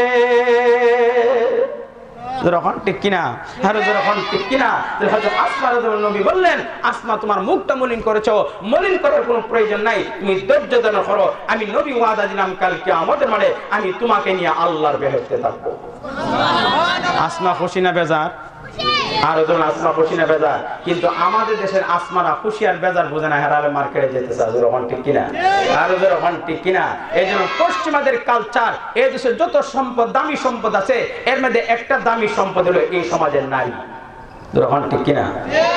যখন ঠিক কিনা, আর যখন ঠিক কিনা, হযরত আসমা রাদিয়াল্লাহু নবী বললেন, আসমা তোমার মুখটা মলিন করেছো, মলিন করার কোনো প্রয়োজন নাই, তুমি ধৈর্য ধারণ করো, আমি নবী ওয়াদা দিলাম কাল কিয়ামতের মাঠে আমি তোমাকে নিয়ে আল্লাহর বেহেশতে থাকবো। আসমা খুশি না বেজার? আর ওজন আসমা খুশি না বেজার? কিন্তু আমাদের দেশের আসমারা খুশি আর বেজার বোঝে না, হারালে মার্কেটে যেতে চায়। যখন ঠিক কিনা, আর যখন ঠিক কিনা। এই জন্য পশ্চিমাদের কালচার, এই দেশের যত সম্পদ, দামি সম্পদ আছে, এর মধ্যে একটা দামি সম্পদ হলো এই সমাজের নারী। যখন ঠিক কিনা,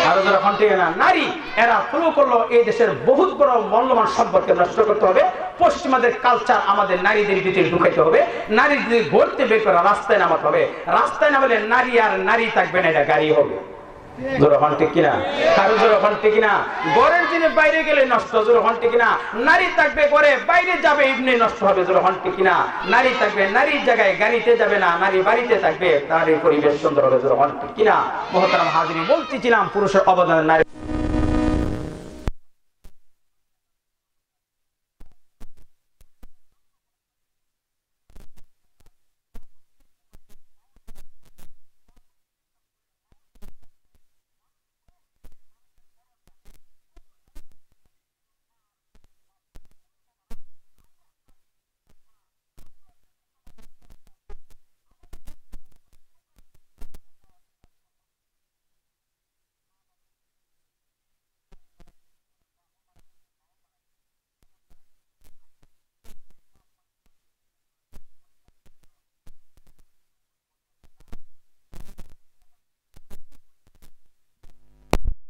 আর যখন ঠিক না, নারী এরা ফলো করলো এই দেশের বহুত বড় মূল্যবান সম্পদকে নষ্ট করতে হবে। পশ্চিমাদের কালচার আমাদের নারীদের ভিতরে ঢুকাইতে হবে, নারীদের ঘুরতে বের করে রাস্তায় নামাতে হবে। রাস্তায় নামালে নারী আর নারী থাকবে না, এটা গাড়ি হবে। যখন ঠিক কিনা, আর যখন ঠিক কিনা। ঘরের জিনিস বাইরে গেলে নষ্ট, যখন ঠিক কিনা। নারী থাকবে ঘরে, বাইরে যাবে এমনি নষ্ট হবে। যখন ঠিক কিনা, নারী থাকবে নারীর জায়গায়, গাড়িতে যাবে না, নারী বাড়িতে থাকবে, তার এই পরিবেশ সুন্দর হবে। যখন ঠিক কিনা। মুহতারাম হাজিরিন, বলতেছিলাম পুরুষের অবদান নারী।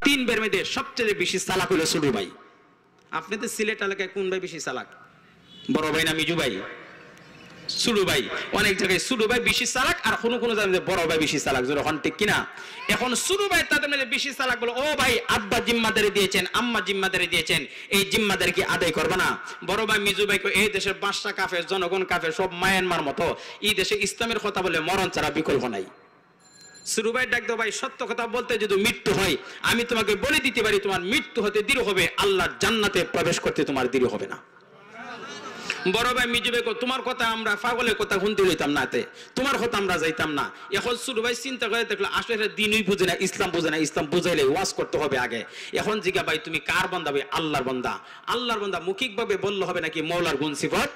তিন বের মধ্যে সবচেয়ে বেশি চালাক হলো ছোট ভাই। আপনাদের সিলেট এলাকায় কোন ভাই বেশি চালাক? বড় ভাই না মিজু ভাই? ছোট ভাই। অনেক জায়গায় ছোট ভাই বেশি চালাক, আর কোন কোন জায়গায় বড় ভাই বেশি চালাক। যখন ঠিক কিনা। এখন ছোট ভাই তাদের মধ্যে বেশি চালাক বলে, ও ভাই আব্বা জিম্মাদারি দিয়েছেন, আম্মা জিম্মাদারি দিয়েছেন, এই জিম্মাদারি কি আদায় করবে না? বড় ভাই মিজু ভাইকে, এই দেশের বাদশা কাফের, জনগণ কাফের, সব মায়ানমার মতো, এই দেশে ইসলামের কথা বলে মরণ ছাড়া বিকল্প নাই। শুরু ভাই ডাক দাও, ভাই সত্য কথা বলতে যদি মৃত্যু হয়, আমি তোমাকে বলে দিতে পারি তোমার মৃত্যু হতে দেরি হবে, আল্লাহর জান্নাতে প্রবেশ করতে তোমার দেরি হবে না। বড় ভাই মিজু ভাই, তোমার কথা আমরা পাগলের কথা শুনতে লইতাম না, তোমার কথা আমরা যাইতাম না। এখন শুরু ভাই চিন্তা করে দেখলো, আসলে দিনই বুঝে না, ইসলাম বুঝে না, ইসলাম বুঝাইলে ওয়াজ করতে হবে আগে। এখন জিজ্ঞা, ভাই তুমি কার বান্দা? ভাই আল্লাহর বান্দা। আল্লাহর বান্দা মৌখিক ভাবে বললে হবে নাকি মৌলার গুণ সিফাত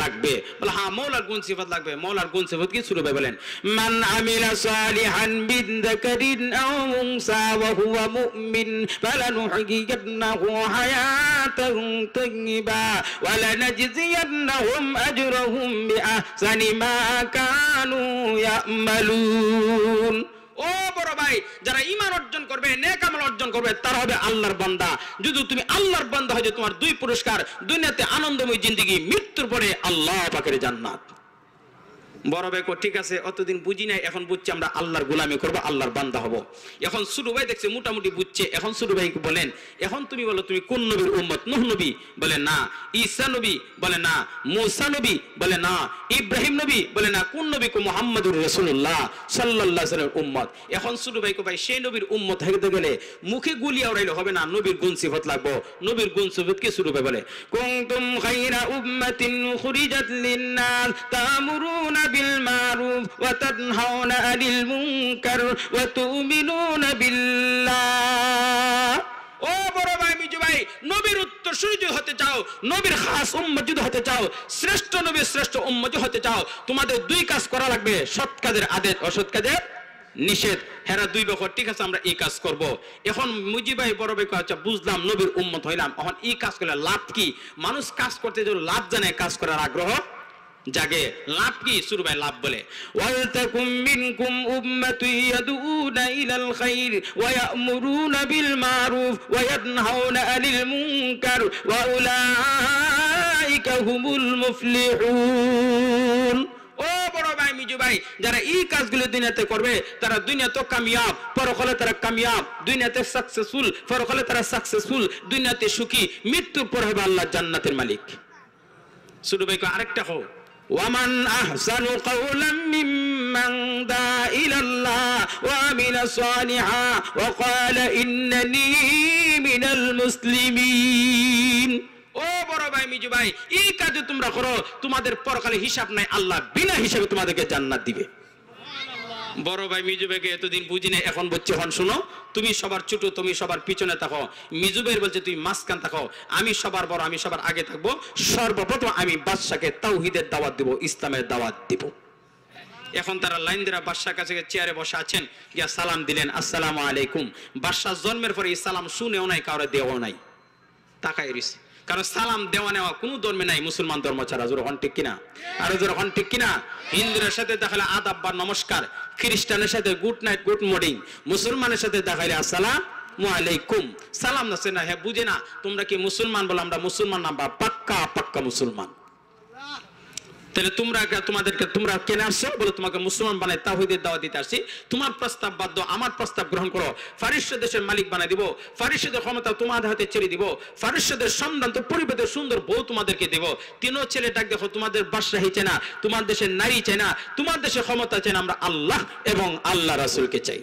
লাগবে? বলে হ্যাঁ, মৌলার গুণ সিফাত লাগবে। মৌলার গুণ সিফাত কি? শুরু ভাই বলেন, মান আমিলা সালিহান মিন যাকারিন আও উনসা ওয়া হুয়া মুমিন ফালানুহয়িয়ান্নাহু হায়াতান তাইয়্যিবা ওয়া লানাজজিয়ান্নাহুম আজরাহুম বিআহসানি মা কানু ইয়ামালুন। ও বড় ভাই, যারা ঈমান অর্জন করবে, নেক আমল অর্জন করবে, তারা হবে আল্লাহর বান্দা। যদি তুমি আল্লাহর বান্দা হয়ে, তোমার দুই পুরস্কার, দুনিয়াতে আনন্দময় জিন্দেগি, মৃত্যুর পরে আল্লাহ পাকের জান্নাত। বড় ভাই কো ঠিক আছে, অতদিন বুঝি নাই, এখন বুঝছি আমরা আল্লাহর গোলামি করব, আল্লাহর বান্দা হব। এখন ছোট ভাই দেখছে মোটামুটি বুঝছে, এখন ছোট ভাই বলেন এখন তুমি বলো তুমি কোন নবীর উম্মত? নূহ নবী? বলে না। ঈসা নবী? বলে না। মুসা নবী? বলে না। ইব্রাহিম নবী? বলে না। কোন নবী? কো মুহাম্মদুর রাসূলুল্লাহ সাল্লাল্লাহু আলাইহি ওয়াসাল্লামের উম্মত। এখন ছোট ভাই কো ভাই সেই নবীর উম্মত হতে গেলে মুখে গুলি আওড়াইলে হবে না, নবীর গুণ সিফত লাগবে। নবীর গুণ সিফত কি? ছোট ভাই বলে কুনতুম খায়রা উম্মাতিন উখরিজাত লিন-নাস তা'মুরুনা বিল মারুফ ওয়া তানহাউনা আনিল মুনকার ওয়া তু'মিনুনা বিল্লাহ। ও বড় ভাই মিজু ভাই, নবীর উত্তরসূরি যদি হতে চাও, নবীর খাস উম্মত যদি হতে চাও, শ্রেষ্ঠ নবীর শ্রেষ্ঠ উম্মত যদি হতে চাও, তোমাদের দুই কাজ করা লাগবে, সৎ কাজের আদেশ, অসৎ কাজের নিষেধ। হেরা দুই বছর ঠিক আছে আমরা এই কাজ করব। এখন মুজি ভাই বড় ভাই আচ্ছা বুঝলাম নবীর উম্মত হইলাম, এখন এই কাজ করলে লাভ কি? মানুষ কাজ করতে যদি লাভ জানে, কাজ করার আগ্রহ জাগে। লাভ কি? শুরু ভাই লাভ বলে ওয়ালতাকুম মিনকুম উম্মাতুন ইয়াদউনা ইলাল খায়র ওয়া ইয়া'মুরুনা বিল মারুফ ওয়া ইয়ানহাউনা আনিল মুনকার ওয়া উলাইকা হুমুল মুফলিহুন। ও বড় ভাই মিজু ভাই, যারা এই কাজগুলো দুনিয়াতে করবে তারা দুনিয়াতে কামিয়াব, পরকালে তারা কামিয়াব, দুনিয়াতে সাকসেসফুল, পরকালে তারা সাকসেসফুল, দুনিয়াতে সুখী, মৃত্যুর পর হবে আল্লাহ জান্নাতের মালিক। শুরু ভাই আরেকটা হও ওয়ামান আহসানু কাওলাম মিম্মান দা ইলাল্লাহ ওয়া আমিলা সালিহা ওয়া ক্বালা ইন্নানী মিনাল মুসলিমিন। ও বড় ভাই মিজু ভাই, এই কাজ তোমরা করো, তোমাদের পরকালে হিসাব নাই, আল্লাহ বিনা হিসাবে তোমাদেরকে জান্নাত দিবে। বড় ভাই মিজু ভাইকে এতদিন বুঝি না, এখন বলছে এখন শুনো, তুমি সবার ছোট, তুমি সবার পিছনে থাকো। মিজু ভাই বলছে তুমি মাঝখান থাকো, আমি সবার বড়, আমি সবার আগে থাকবো। সর্বপ্রথম আমি বাদশাকে তাওহীদের দাওয়াত দেব, ইসলামের দাওয়াত দেব। এখন তারা লাইন ধরে বাদশার কাছে চেয়ারে বসে আছেন, গিয়া সালাম দিলেন, আসসালামু আলাইকুম। বাদশা জন্মের পরে এই সালাম শুনেও নাই, কাউরে দেওয়াও নাই, তাকাই রইছে। কারণ সালাম দেওয়া নেওয়া কোনো ধর্মে নাই, মুসলমান ধর্ম ছাড়া। জোর হন ঠিক কিনা? আর জোর হন ঠিক কিনা? হিন্দুদের সাথে দেখালে আদাব বা নমস্কার, খ্রিস্টানের সাথে গুড নাইট, গুড মর্নিং, মুসলমানের সাথে দেখাইলে আসসালামু আলাইকুম। সালাম নাছে না, হ্যাঁ বুঝে না তোমরা কি মুসলমান? বলে আমরা মুসলমান না, বা পাক্কা পাক্কা মুসলমান। তাহলে তোমরা কেন আসছো? বলে তোমাকে মুসলমান বানাই তাওহীদের দাওয়াত দিতে আসছি। তোমার প্রস্তাব বাদ দাও, আমার প্রস্তাব গ্রহণ করো। ফারিস্য দেশের মালিক বানাই দিব, ফারিস্যদের ক্ষমতা তোমাদের হাতে ছেড়ে দিব, ফারিস্যদের সম্মান তো পরিবেদের সুন্দর বউ তোমাদেরকে দেব। তিনও ছেলে ডাক দেখো, তোমাদের বাদশাহী চাই না, তোমার দেশের নারী চাই না, তোমার দেশের ক্ষমতা চাই না, আমরা আল্লাহ এবং আল্লাহ রাসূলকে চাই।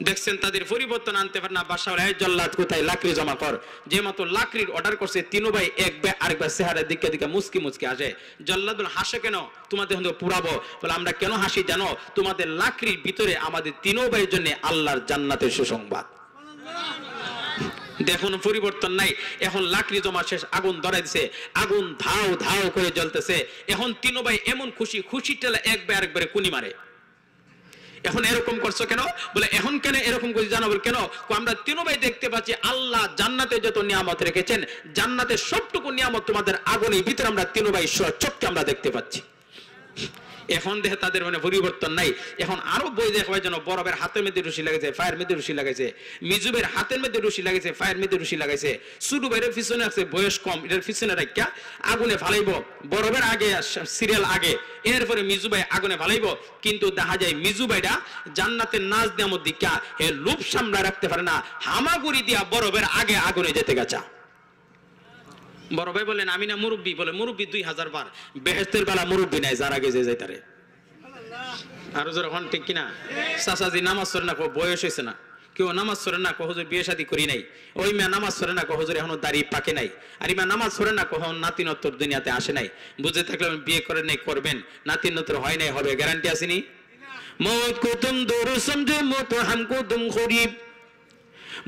দেখছেন তাদের পরিবর্তন আনতে পারে না। বাদশা বলে জল্লাদ কোথায়, লাকড়ি জমা কর। যে মতো লাকড়ির অর্ডার করছে, তিনু ভাই এক ভাই আরেকবার চেহারা দিকে দিকে মুচকি মুচকি আসে। জল্লাদ বলে হাসে কেন? তোমাদের পুরাবো। বলে আমরা কেন হাসি জানো? তোমাদের লাকড়ির ভিতরে আমাদের তিনু ভাইয়ের জন্য আল্লাহর জান্নাতের সুসংবাদ। দেখুন পরিবর্তন নাই। এখন লাকড়ি জমা শেষ, আগুন ধরাই দিছে, আগুন ধাও ধাও করে জ্বলতেছে। এখন তিনু ভাই এমন খুশি, খুশি টেলা এক ভাই আরেকবারে কুনি মারে। এখন এরকম করছো কেন? বলে এখন কেন এরকম করে জানো? বলে কেন? আমরা তিনু ভাই দেখতে পাচ্ছি আল্লাহ জান্নাতে যত নিয়ামত রেখেছেন, জান্নাতের সবটুকু নিয়ামত তোমাদের আগুনের ভিতরে আমরা তিনু ভাই চোখকে আমরা দেখতে পাচ্ছি। এখন দেখে তাদের পরিবর্তন নাই। এখন আরো বই দেখাবার জন্য বরফের হাতের মধ্যে রুশি লাগাইছে, ফায়ার মধ্যে রুশি লাগাইছে, মিজুবের হাতের মধ্যে রুশি লাগাইছে, ফায়ার মধ্যে রুশি লাগাইছে। শুরু বাইরের পিছনে আছে, বয়স কম, এটার পিছনে রাখা আগুনে ফালাইব। বরফের আগে সিরিয়াল আগে, এরপরে মিজু ভাই আগুনে ফালাইব। কিন্তু দেখা যায় মিজু ভাইটা জান্নাতের নাজ নিয়ামত দিকা এ লোভ সামলা রাখতে পারে না, হামাগুড়ি দিয়া বরফের আগে আগুনে যেতে গেছা। বড় ভাই বলেন আমি না মুরব্বী? বলে মুরব্বী 2000 বার, বেহেশতের বেলা মুরব্বী নাই, যার আগে যে যাইতারে। আরো যখন ঠিক কিনা? চাচাজি নামাজ পড়ে না, বয়স হয়েছে না, কেউ নামাজ পড়ে না, হুজুর বিয়ে শাদী করি নাই। ওই মেয়ে নামাজ পড়ে না, হুজুর এখনো দাড়ি পাকে নাই। আর ইমা নামাজ পড়ে না, কখন নাতিনত্তর দুনিয়াতে আসে নাই। বুঝে থাকলে বিয়ে করে নাই, করবেন, নাতিনত্তর হয় নাই, হবে, গ্যারান্টি আসেনি। মৌত কো তুম দূর সমঝো মত হামকো তুম গরিব,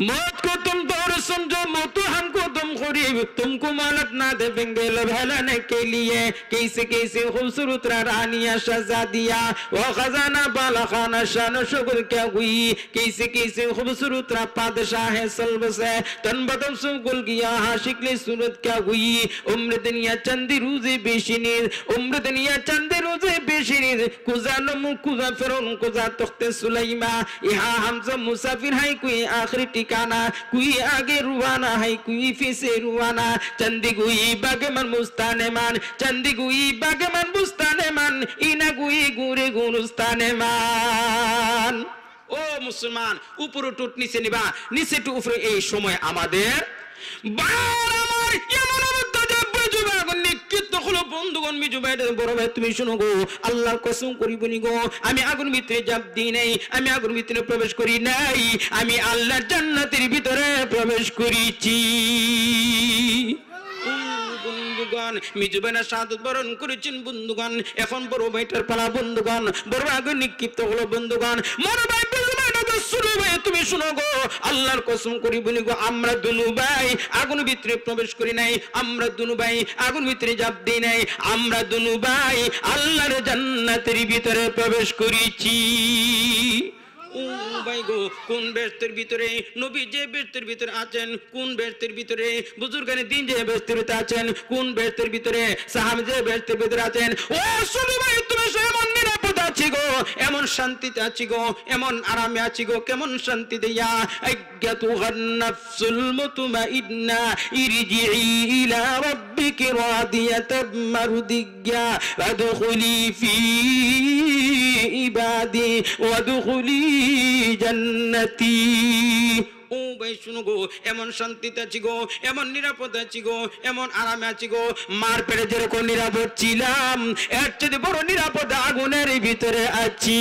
मौत को तुम दौर समझो मौत हमको तुम गरीब, तुमको मालत ना देंगे लभाने के लिए। कैसे कैसे खूबसूरत रानियां शहजादियां, वो खजाना बाला खाना शान शुक्र क्या हुई। कैसे कैसे खूबसूरत पादशाह है सल्ब से, तन बदम से गुल गया शिकली सूरत क्या हुई। उम्र दुनिया चंदी रोजे बेशिनीर, उम्र दुनिया चंदी रोजे बेशिनीर। कुजा नमु कुजा फिरौन कुजा तख्ते सुलैमा, यहाँ हम सब मुसाफिर हैं, कोई आखिरी ठिकाना, कोई आगे रुआना है कोई पीछे रुआना, चंदी गुई बागमन मुस्ताने मान, चंदी गुई बागमन मुस्ताने मान, इना गुई गुरे गुनुस्ताने मान। ও মুসলমান, উপরে টুট নিচে নিবা, নিচে টু উপরে, এই সময় আমাদের বন্ধুগণ মিজু ভাই বড় ভাই তুমি শুনো গো, আল্লাহর কসম করি বলি গো, আমি আগুন ভিতরে জাপ দিই নাই, আমি আগুন ভিতরে প্রবেশ করি নাই, আমি আল্লাহর জান্নাতের ভিতরে প্রবেশ করেছি। বন্ধুগণ মিজু ভাইরা শাহাদাত বরণ করেছেন বন্ধুগণ, এখন বড় ভাইটার পালা বন্ধুগণ, বড় ভাই আগুন নিক্ষিপ্ত হলো বন্ধুগণ, বড় ভাই শুনো ভাই তুমি শুনো গো, আল্লাহর কসম করি বলি গো, আমরা দুনু ভাই আগুন ভিতরে প্রবেশ করি নাই, আমরা দুনু ভাই আগুন ভিতরে জাপ দিই নাই, আমরা দুনু ভাই আল্লাহর জান্নাতের ভিতরে প্রবেশ করেছি। ও ভাই গো, কোন বেহেশতের ভিতরে নবী যে বেহেশতের ভিতরে আছেন, কোন বেহেশতের ভিতরে বুজুর্গানে দিন যে বেহেশতের ভিতরে আছেন, কোন বেহেশতের ভিতরে সাহাবী যে বেহেশতের ভিতরে আছেন। ও শুনো ভাই তুমি এমন নিরাপদ আছি গো, এমন শান্তিতে আছি গো, এমন আরামে আছি গো, কেমন শান্তি দিয়া আজ্ঞাতুহান নাফসুল মুতমাইন্না ইরজিই ইলা রাব্বিকি রাদিয়াতাম মারদিয়া ওয়াদখুলি ফি ইবাদি ওয়াদখুলি জান্নাতি। ও ভাই শুনো গো, এমন শান্তিতে আছি গো, এমন নিরাপদ আছি গো, এমন আরামে আছি গো, মার পেটে যেরকম নিরাপদ ছিলাম এর চেয়ে বড় নিরাপদ আগুনের ভিতরে আছি।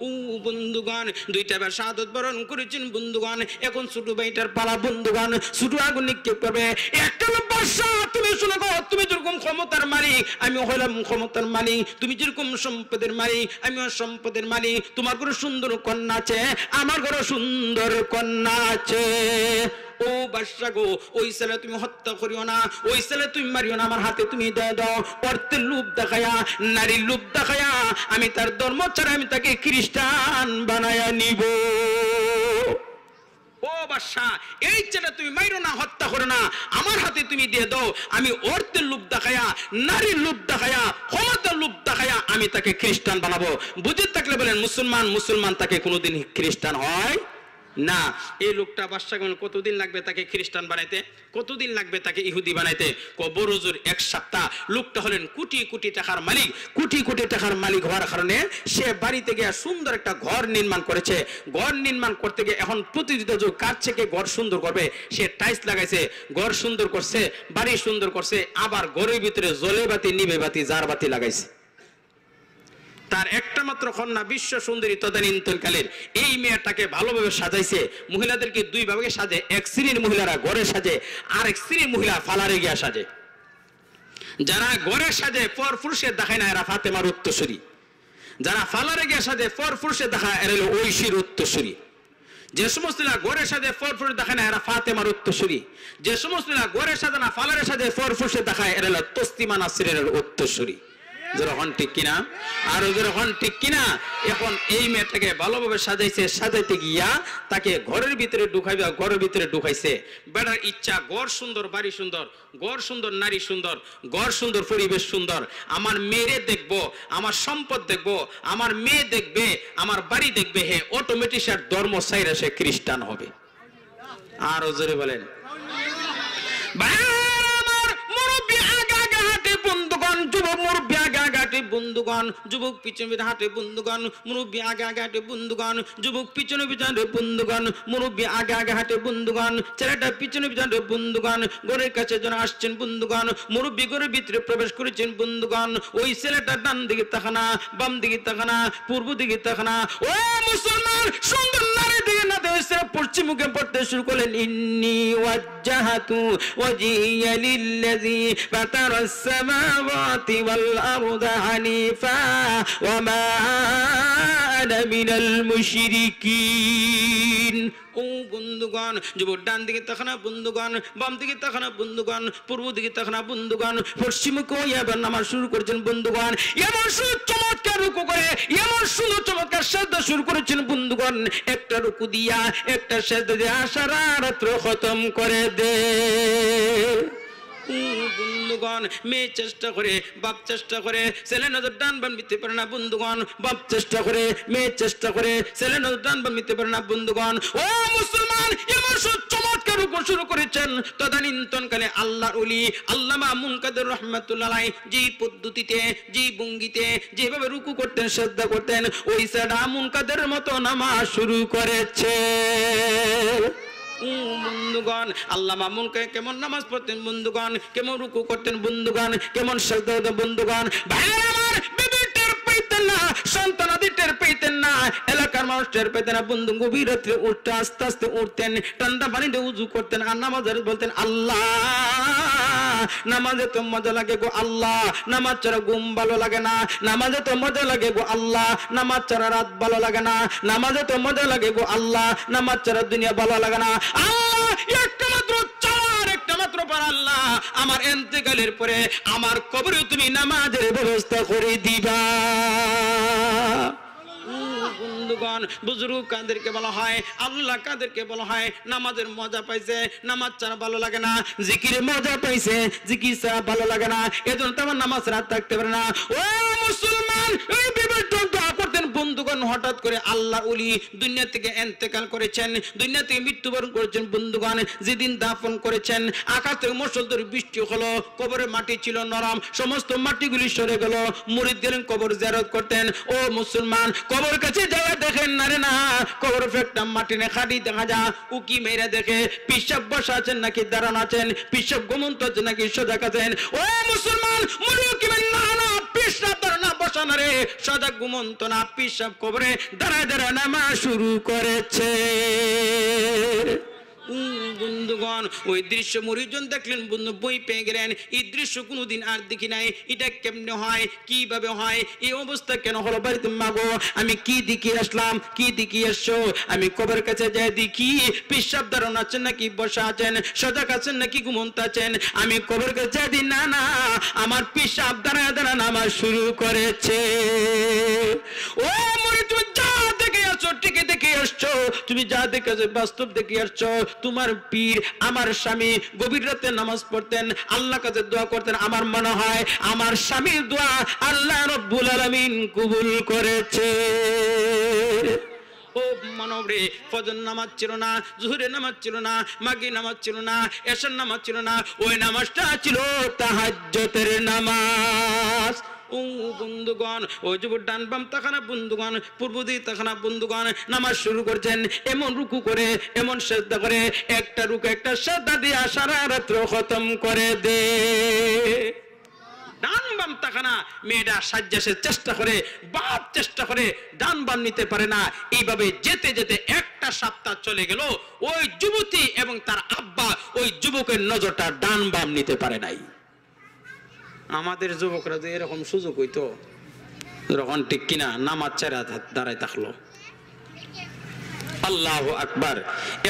ও বন্ধুগণ, দুইটা বার শাহাদাত বরণ করেছেন বন্ধুগণ, এখন ছোট ভাইটার পালা বন্ধুগণ, ছোট আগুন নিক্ষেপ করবে। একটা লোক বাদশা, তুমি শুনো গো, তুমি যেরকম ক্ষমতার মালিক আমি হলাম ক্ষমতার মালিক, তুমি যেরকম সম্পদের মালিক আমিও সম্পদের মালিক, তোমার ঘরে সুন্দর কন্যা আছে, আমার ঘরে সুন্দর কন্যা আছে। ও বাদশা গো, ওই ছেলে তুমি হত্যা করিও না, ওই ছেলে তুমি মারিও না, আমার হাতে তুমি দিয়ে দাও। অর্থের লোভ দেখায়া, নারীর লোভ দেখায়া আমি তার ধর্ম ছাড়া আমি তাকে খ্রিস্টান বানায়া নিব। ও বাদশা, এই ছেলে তুমি মাইরো না, হত্যা করো না, আমার হাতে তুমি দিয়ে দাও। আমি অর্থের লোভ দেখায়া, নারীর লোভ দেখায়া, ক্ষমতার লোভ দেখায়া আমি তাকে খ্রিস্টান বানাবো। বুঝে থাকলে বলেন মুসলমান, মুসলমান তাকে কোনোদিন খ্রিস্টান হয় না। এই লোকটা বাদশা কতদিন লাগবে তাকে খ্রিস্টান বানাইতে, কতদিন লাগবে তাকে ইহুদি বানাইতে? বড় জোর 1 সপ্তাহ। লোকটা হলেন কোটি কোটি টাকার মালিক, কোটি কোটি টাকার মালিক হওয়ার কারণে সে বাড়িতে গিয়ে সুন্দর একটা ঘর নির্মাণ করেছে। ঘর নির্মাণ করতে গিয়ে এখন প্রতিযোগিতা যোগ কার থেকে ঘর সুন্দর করবে, সে টাইলস লাগাইছে, ঘর সুন্দর করছে, বাড়ি সুন্দর করছে, আবার ঘরের ভিতরে জলে বাতি, নিভে বাতি, জার বাতি লাগাইছে। তার একটা মাত্র কন্যা বিশ্ব সুন্দরী তদানীন্তনকালের, এই মেয়েটাকে ভালোভাবে সাজাইছে। মহিলাদেরকে দুই ভাগে সাজে, এক শ্রেণীর মহিলারা ঘরে সাজে, আর এক শ্রেণীর মহিলা ফালারে গিয়া সাজে। যারা ঘরে সাজে পর পুরুষের দেখায় না, এরা ফাতেমার উত্তরসূরি। যারা ফালারে গিয়া সাজে পর পুরুষের দেখায়, এরা হলো ঐশীর উত্তরসূরি। যে সমস্ত ঘরে সাজে পর পুরুষ দেখায় না, এরা ফাতেমার উত্তরসূরি। যে সমস্ত ঘরে সাজে না, ফালারে সাজে পর পুরুষের দেখায়, এরা হলো তসলিমা নাসরিনের উত্তরসূরি। যখন ঠিক কিনা, আরো যখন ঠিক কিনা। এখন এই মেয়েটাকে ভালোভাবে সাজাইছে, সাজাইতে গিয়া তাকে ঘরের ভিতরে ঢুকাইবা, ঘরের ভিতরে ঢুকাইছে। বেড়ার ইচ্ছা, ঘর সুন্দর, বাড়ি সুন্দর, ঘর সুন্দর, নারী সুন্দর, ঘর সুন্দর, পরিবেশ সুন্দর। আমার মেয়ে দেখবো, আমার সম্পদ দেখবো, আমার মেয়ে দেখবে, আমার বাড়ি দেখবে, হে অটোমেটিক ধর্ম সাইরা সে খ্রিস্টান হবে। আরো জোরে বলেন যুবক মুরব্বী আগে আগে হাঁটে বন্ধুগণ, যুবক পিছনে হাঁটে বন্ধুগণ, মুরব্বী আগে আগে হাঁটে বন্ধুগণ, যুবক পিছনে পিছনে বন্ধুগণ, মুরব্বী আগে আগে হাঁটে বন্ধুগণ, ছেলেটা পিছনে পিছনে বন্ধুগণ, ঘরের কাছে যেন আসছেন বন্ধুগণ, মুরব্বী ঘরের ভিতরে প্রবেশ করেছেন বন্ধুগণ। ওই ছেলেটা ডান দিকে তাকানা, বাম দিকে তাকানা, পূর্ব দিকে তাকানা। ও মুসলমান, সুন্দর নারী দিকে না দেখে পশ্চিম মুখে পড়তে শুরু করলেন, ইন্নী ওয়াজ্জাহাতু ওয়াজহিয়া লিল্লাযী ফাতারাস সামাওয়াতি ওয়াল আরদা হানিফা ওয়া মা আনা মিনাল মুশরিকিন। ও বন্ধুগণ, যুবক ডান দিকে তাকানা বন্ধুগণ, বাম দিকে তাকানা বন্ধুগণ, পূর্ব দিকে তাকানা বন্ধুগণ, পশ্চিমকে এবার নামাজ শুরু করেছেন বন্ধুগণ। এমন সুন্দর চমৎকার রুকু করে, এমন সুন্দর চমৎকার সাজদা শুরু করেছেন বন্ধুগণ। একটা রুকু দিয়া, একটা সাজদা দিয়া সারা রাত্র খতম করে দে। বন্ধুগণ মেয়ে চেষ্টা করে, বাপ চেষ্টা করে, ছেলে নজর ডান বাম নিতে পারে না বন্ধুগণ। বাপ চেষ্টা করে, মেয়ে চেষ্টা করে, ছেলে নজর ডান বাম নিতে পারে না বন্ধুগণ। ও মুসলমান, এমন চমৎকার রূপ শুরু করেছেন তদানীন্তনকালে আল্লাহর ওলি আল্লামা মুনকাদের রহমাতুল্লাহ আলাইহি যেই পদ্ধতিতে, যেই ভঙ্গিতে, যেভাবে রুকু করতেন, সিজদা করতেন, ওই সাদা মুনকাদের মতো নামাজ শুরু করেছে। বন্ধুগণ আল্লামা মুনকার কেমন নামাজ পড়তেন বন্ধুগণ, কেমন রুকু করতেন বন্ধুগণ, কেমন সিজদা করতেন বন্ধুগণ। ভাইরা আমার, বিবি টের পাইতেন না, সন্তানাদি টের পাইতেন না, এলাকার মানুষ টের পাইতেন না বন্ধু। গভীর রাত্রে উঠতে আস্তে আস্তে উঠতেন, ঠান্ডা পানিতে উযু করতেন, আর নামাজের বলতেন আল্লাহ নামাজে তো মজা লাগে গো আল্লাহ, নামাজ ছাড়া ঘুম ভালো লাগে না, নামাজে তো মজা লাগে গো আল্লাহ, নামাজ ছাড়া রাত ভালো লাগে না, নামাজে তো মজা লাগে গো আল্লাহ, নামাজ ছাড়া দুনিয়া ভালো লাগে না। আল্লাহ একটা মাত্র চার, একটা মাত্র পার আল্লাহ, আমার ইন্তেকালের পরে আমার কবরে তুমি নামাজের ব্যবস্থা করে দিবা। বন্ধুগণ বুজুর্গ কাদেরকে বলা হয়, আল্লাহ কাদেরকে বলা হয়, নামাজের মজা পাইছে, নামাজ ছাড়া ভালো লাগে না, জিকিরে মজা পাইছে, জিকির ছাড়া ভালো লাগে না, এজন্য তো আমার নামাজ রাত থাকতে পারে না। ও মুসলমান, এই বিবেক দোয়া করতেন বন্ধুগণ। হঠাৎ করে আল্লাহ ওলি দুনিয়া থেকে ইন্তেকাল করেছেন, দুনিয়া থেকে মৃত্যুবরণ করেছেন বন্ধুগণ। যেদিন দাফন করেছেন আকাশ থেকে মুষলধারে বৃষ্টি হলো, কবরের মাটি ছিল নরম, সমস্ত মাটিগুলি সরে গেল। মুরিদ গেলেন কবর জিয়ারত করতেন। ও মুসলমান, কবর কাছে যাওয়া দেখেন না রে না, কবর ফেকটা মাটি নে খাড়ি দেখা যা, উকি মেরে দেখে পিসাব বসা আছেন নাকি দাঁড়ানো আছেন, পিসাব ঘুমন্ত আছেন নাকি সোজা আছেন। ও মুসলমান, মুরুকি না না, পিসাব দাঁড়ানো বসা না রে, সোজা ঘুমন্ত না, পিসাব কবরে দাঁড়ায় দাঁড়ায় নামাজ শুরু করেছে। বন্ধুগণ ওই দৃশ্য মরিজন দেখলেন বন্ধু, বই পেয়ে গেলেন। এই দৃশ্য কোনোদিন আর দেখি নাই, এটা কেমনে হয়, কিভাবে হয়, এই অবস্থা কেন হলো? বাড়িতে মাগো আমি কি দেখি আসলাম, কি দেখি আসছো? আমি কবর কাছে যাই দেখি পিসাব দাঁড়ানো আছেন নাকি বসা আছেন, সজাগ আছেন নাকি ঘুমন্ত আছেন। আমি কবর কাছে যাই দিই, না না, আমার পিসাব দাঁড়ায় দাঁড়ায় নামাজ শুরু করেছে। ও মরিদ, যা দেখে আসছো, ঠিকই দেখে আসছো, তুমি যা দেখে বাস্তব দেখে আসছো। তোমার পীর আমার স্বামী গভীর রাতে নামাজ পড়তেন, আল্লাহ কাছে দোয়া করতেন। আমার মনে হয় আমার স্বামীর দোয়া আল্লাহ রাব্বুল আলামিন কবুল করেছে। ও মানব রে, ফজর নামাজ ছিল না, জোহরের নামাজ ছিল না, মাগরিব নামাজ ছিল না, এশার নামাজ ছিল না, ওই নামাজটা ছিল তাহাজ্জুদের নামাজ। ও বন্ধুগণ, ওই যুবক ডান বাম তাকানা বন্ধুগণ, পূর্ব দিকে তাকানা বন্ধুগণ, নামাজ শুরু করছেন। এমন রুকু করে, এমন সিজদা করে, একটা রুকু একটা সিজদা দিয়ে সারা রাত খতম করে দে। ডান বাম তাকানা, মেয়েটা সাজ্জাসের চেষ্টা করে, বাপ চেষ্টা করে, ডান বাম নিতে পারে না। এইভাবে যেতে যেতে একটা সপ্তাহ চলে গেল, ওই যুবতী এবং তার আব্বা ওই যুবকের নজরটা ডান বাম নিতে পারে নাই। আমাদের যুবকরা যে এরকম সুযোগ হইতো যখন ঠিক কিনা নামাজ ছাড়া দাঁড়ায় থাকলো। আল্লাহু আকবার।